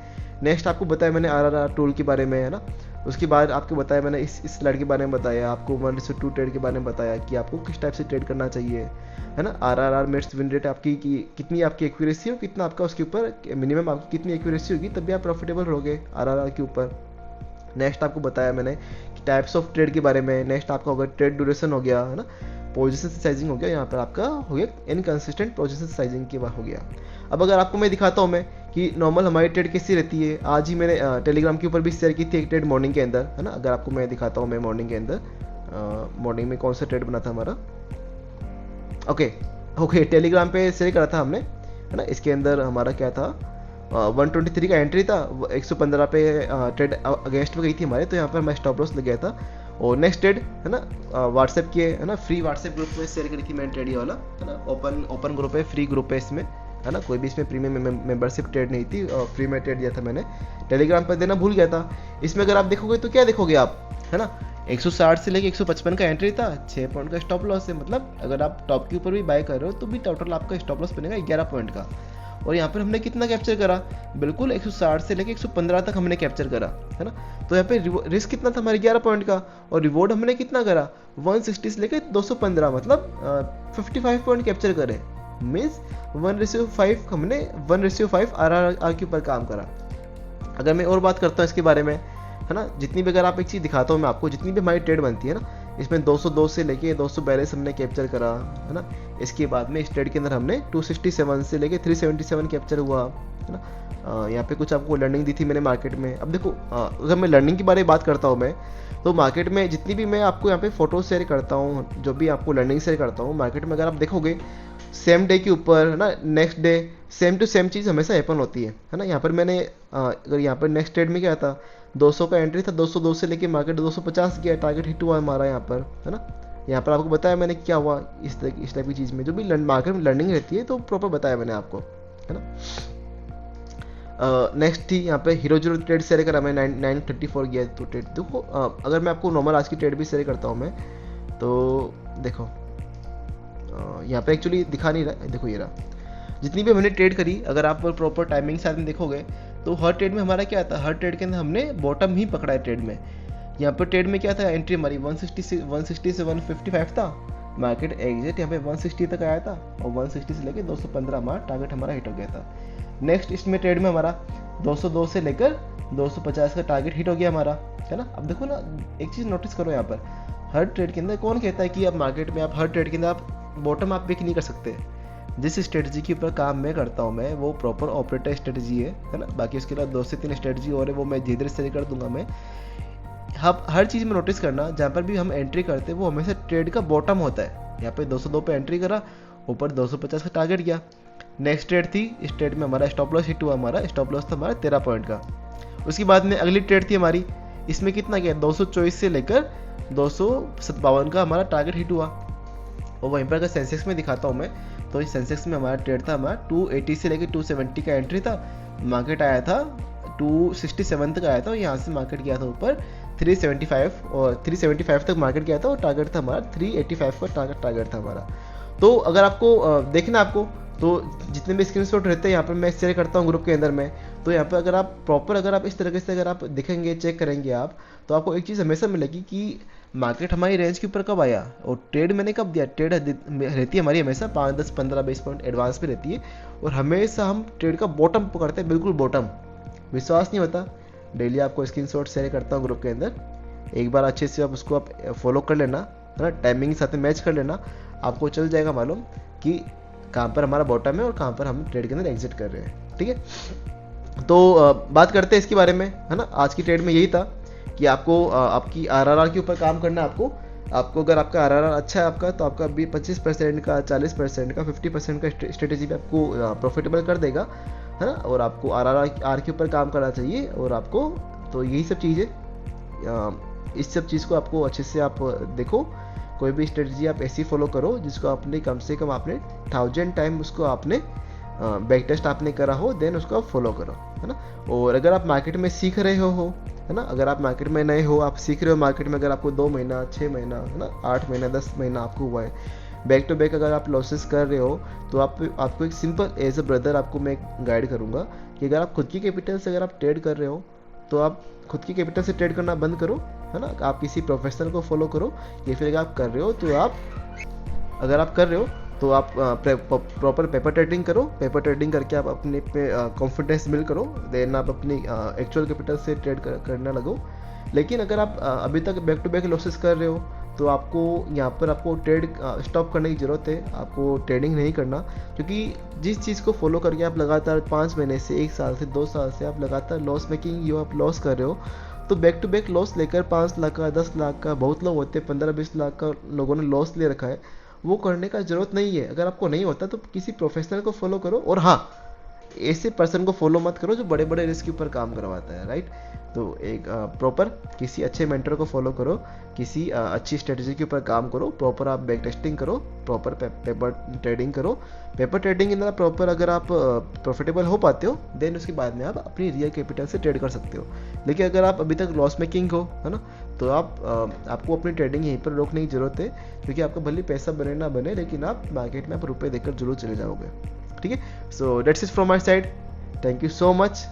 नेक्स्ट आपको बताया मैंने RRR टूल के बारे में, है ना। उसके बाद आपको बताया मैंने इस स्लाइड के बारे में बताया, आपको 1:2 ट्रेड के बारे में बताया कि आपको किस टाइप से ट्रेड करना चाहिए, है ना। RRR मिट्स विन रेट आपकी कितनी आपकी एक्यूरेसी हो, कितना आपका उसके ऊपर मिनिमम आपकी कितनी एक्यूरेसी होगी, तभी आप प्रॉफिटेबल रहोगे RRR के ऊपर। नेक्स्ट आपको बताया मैंने कि टाइप्स ऑफ ट्रेड के बारे में। नेक्स्ट आपका होगा ट्रेड ड्यूरेशन हो गया, है ना। पोजीशन साइजिंग हो गया, यहाँ पर आपका हो गया इनकंसिस्टेंट पोजीशन साइजिंग के बाद हो गया। अब अगर आपको मैं दिखाता हूँ मैं कि नॉर्मल हमारी ट्रेड कैसी रहती है, आज ही मैंने टेलीग्राम के ऊपर भी शेयर की थी एक ट्रेड मॉर्निंग के अंदर, है ना। अगर आपको मैं दिखाता हूँ मैं मॉर्निंग के अंदर, मॉर्निंग में कौन सा ट्रेड बना था हमारा, ओके टेलीग्राम पे शेयर करा था हमने, है ना। इसके अंदर हमारा क्या था, 123 का एंट्री था, 115 पे ट्रेड अगेंस्ट में गई थी हमारे, तो यहाँ पर हमारा स्टॉप लॉस लग गया था। और नेक्स्ट ट्रेड है ना व्हाट्सएप के, है ना, फ्री व्हाट्सएप ग्रुप में शेयर करी थी मैंने ट्रेड ये वाला, है ना। ओपन ग्रुप है, फ्री ग्रुप है इसमें, है ना। कोई भी इसमें प्रीमियम मेंबरशिप ट्रेड नहीं थी, और फ्री में ट्रेड दिया था मैंने, टेलीग्राम पर देना भूल गया था। इसमें अगर आप देखोगे तो क्या देखोगे आप, है ना, 160 से लेके 155 का एंट्री था, 6 पॉइंट का स्टॉप लॉस है। मतलब अगर आप टॉप के ऊपर भी बाय कर रहे हो तो भी टोटल आपका स्टॉप लॉस बनेगा 11 पॉइंट का। और यहाँ पर हमने कितना कैप्चर करा, बिल्कुल 160 से लेके 115 तक हमने कैप्चर करा, है ना। तो यहाँ पे रिस्क कितना था हमारे 11 पॉइंट का, और रिवॉर्ड हमने कितना करा 160 से लेके 215, मतलब 55 पॉइंट कैप्चर करे। मीन्स 1:5 हमने 1:5 RRR के ऊपर काम करा। अगर मैं और बात करता हूँ इसके बारे में, है ना, जितनी भी अगर आप एक चीज़ दिखाता हूँ मैं आपको, जितनी भी हमारी ट्रेड बनती है ना, इसमें 202 से लेके 242 हमने कैप्चर करा, है ना। इसके बाद में इस ट्रेड के अंदर हमने 267 से लेके 377 कैप्चर हुआ, है ना। यहाँ पे कुछ आपको लर्निंग दी थी मैंने मार्केट में। अब देखो अगर मैं लर्निंग के बारे में बात करता हूँ मैं, तो मार्केट में जितनी भी मैं आपको यहाँ पे फोटो शेयर करता हूँ, जो भी आपको लर्निंग शेयर करता हूँ मार्केट में, अगर आप देखोगे सेम डे के ऊपर, है ना, next day same to same चीज़ हमेशा हैपन होती है ना। यहाँ पर मैंने अगर यहाँ पर नेक्स्ट ट्रेड में क्या था, 200 का एंट्री था, 202 से लेके मार्केट 250 गया, टारगेट हिट हुआ हमारा यहाँ पर, है ना। यहाँ पर आपको बताया मैंने क्या हुआ इस टाइप की चीज़ में, जो भी मार्केट में लर्निंग रहती है तो प्रॉपर बताया मैंने आपको, है ना। नेक्स्ट थी यहाँ पे हीरो जीरो ट्रेड शेयर करा मैं, 934 गया तो ट्रेड। देखो अगर मैं आपको नॉर्मल आज की ट्रेड भी शेयर करता हूँ मैं, तो देखो यहाँ पे एक्चुअली दिखा नहीं रहा है, देखो ये रहा जितनी भी हमने ट्रेड करी। अगर आप प्रॉपर टाइमिंग साथ में देखोगे तो हर ट्रेड में हमारा क्या था, हर ट्रेड के अंदर हमने बॉटम ही पकड़ा है ट्रेड में। यहाँ पर ट्रेड में क्या था, एंट्री हमारी 160 से 155 था, मार्केट एग्जैक्ट यहाँ पे 160 तक आया था, और 160 से लेकर 215 हमारा टारगेट हमारा हिट हो गया था। नेक्स्ट इसमें ट्रेड में हमारा 202 से लेकर 250 का टारगेट हिट हो गया हमारा, है ना। अब देखो ना, एक चीज़ नोटिस करो, यहाँ पर हर ट्रेड के अंदर कौन कहता है कि आप मार्केट में आप हर ट्रेड के अंदर आप बॉटम आप पिक नहीं कर सकते। जिस स्ट्रेटजी के ऊपर काम मैं करता हूँ मैं, वो प्रॉपर ऑपरेटर स्ट्रेटजी है ना। बाकी उसके अलावा 2 से 3 स्ट्रेटजी और है, वो मैं धीरे धीरे शेयर कर दूंगा मैं। हर चीज़ में नोटिस करना, जहाँ पर भी हम एंट्री करते हैं वो हमेशा ट्रेड का बॉटम होता है। यहाँ पे 202 पे एंट्री करा, ऊपर 250 का टारगेट गया। नेक्स्ट ट्रेड थी, इस ट्रेड में हमारा स्टॉप लॉस हिट हुआ, हमारा स्टॉप लॉस था हमारा 13 पॉइंट का। उसके बाद में अगली ट्रेड थी हमारी, इसमें कितना गया 224 से लेकर 257 का हमारा टारगेट हिट हुआ। और वहीं पर अगर सेंसेक्स में दिखाता हूँ मैं, तो इस सेंसेक्स में हमारा ट्रेड था, हमारा 280 से लेकर 270 का एंट्री था, मार्केट आया था 267 तक आया था, और यहाँ से मार्केट गया था ऊपर 375, और 375 तक मार्केट गया था, और टारगेट था हमारा 385 का टारगेट था हमारा। तो अगर आपको देखना आपको, तो जितने भी स्क्रीनशॉट रहते हैं यहाँ पर मैं शेयर करता हूँ ग्रुप के अंदर में, तो यहाँ पर अगर आप प्रॉपर, अगर आप इस तरीके से अगर आप देखेंगे, चेक करेंगे आप, तो आपको एक चीज़ हमेशा मिलेगी कि मार्केट हमारी रेंज के ऊपर कब आया और ट्रेड मैंने कब दिया। ट्रेड रहती है हमारी हमेशा 5, 10, 15, 20 पॉइंट एडवांस पे रहती है, और हमेशा हम ट्रेड का बॉटम पकड़ते हैं, बिल्कुल बॉटम। विश्वास नहीं होता, डेली आपको स्क्रीनशॉट शेयर करता हूँ ग्रुप के अंदर, एक बार अच्छे से आप उसको आप फॉलो कर लेना, है ना, टाइमिंग के साथ मैच कर लेना, आपको चल जाएगा मालूम कि कहाँ पर हमारा बॉटम है और कहाँ पर हम ट्रेड के अंदर एग्जिट कर रहे हैं। ठीक है, तो बात करते हैं इसके बारे में, है ना। आज की ट्रेड में यही था कि आपको आपकी आरआरआर के ऊपर काम करना है आपको अगर आपका आरआरआर अच्छा है आपका, तो आपका 25% का, 40% का, 50% का स्ट्रेटेजी भी आपको प्रॉफिटेबल कर देगा, है ना। और आपको आरआरआर के ऊपर काम करना चाहिए, और आपको तो यही सब चीज़ें, इस सब चीज़ को आपको अच्छे से आप देखो, कोई भी स्ट्रेटजी आप ऐसी फॉलो करो जिसको आपने कम से कम आपने 1000 टाइम उसको आपने बैक टेस्ट आपने करा हो, देन उसको आप फॉलो करो, है ना। और अगर आप मार्केट में सीख रहे हो, है ना, अगर आप मार्केट में नए हो, आप सीख रहे हो मार्केट में, अगर आपको 2 महीना, 6 महीना, है ना, 8 महीना, 10 महीना आपको हुआ है, बैक टू बैक अगर आप लॉसेस कर रहे हो, तो आपको एक सिंपल एज अ ब्रदर आपको मैं गाइड करूँगा कि अगर आप खुद की कैपिटल से अगर आप ट्रेड कर रहे हो, तो आप खुद की कैपिटल से ट्रेड करना बंद करो, है ना। आप किसी प्रोफेशनल को फॉलो करो, या फिर अगर आप कर रहे हो तो अगर आप कर रहे हो तो आप प्रॉपर पेपर ट्रेडिंग करो, पेपर ट्रेडिंग करके आप अपने पे कॉन्फिडेंस बिल्ड करो, देन आप अपनी एक्चुअल कैपिटल से ट्रेड करने लगो। लेकिन अगर आप अभी तक बैक टू बैक लॉसेस कर रहे हो, तो आपको यहाँ पर आपको ट्रेड स्टॉप करने की ज़रूरत है, आपको ट्रेडिंग नहीं करना, क्योंकि जिस चीज़ को फॉलो करके आप लगातार 5 महीने से, 1 साल से, 2 साल से आप लगातार लॉस मेकिंग आप लॉस कर रहे हो, तो बैक टू बैक लॉस लेकर 5 लाख का, 10 लाख का, बहुत लोग होते हैं 15-20 लाख का लोगों ने लॉस ले रखा है, वो करने का ज़रूरत नहीं है। अगर आपको नहीं होता तो किसी प्रोफेशनल को फॉलो करो, और हाँ, ऐसे पर्सन को फॉलो मत करो जो बड़े बड़े रिस्क के ऊपर काम करवाता है, राइट। तो एक प्रॉपर किसी अच्छे मेंटर को फॉलो करो, किसी अच्छी स्ट्रेटजी के ऊपर काम करो, प्रॉपर आप बैक टेस्टिंग करो, प्रॉपर पेपर ट्रेडिंग करो। पेपर ट्रेडिंग इन प्रॉपर अगर आप प्रॉफिटेबल हो पाते हो, देन उसके बाद में आप अपनी रियल कैपिटल से ट्रेड कर सकते हो। लेकिन अगर आप अभी तक लॉस मेकिंग हो, है ना, तो आपको अपनी ट्रेडिंग यहीं पर रोकने की ज़रूरत है, क्योंकि आपका भले पैसा बने ना बने, लेकिन आप मार्केट में आप रुपये देकर जरूर चले जाओगे। ठीक है, so that's it from my side, thank you so much.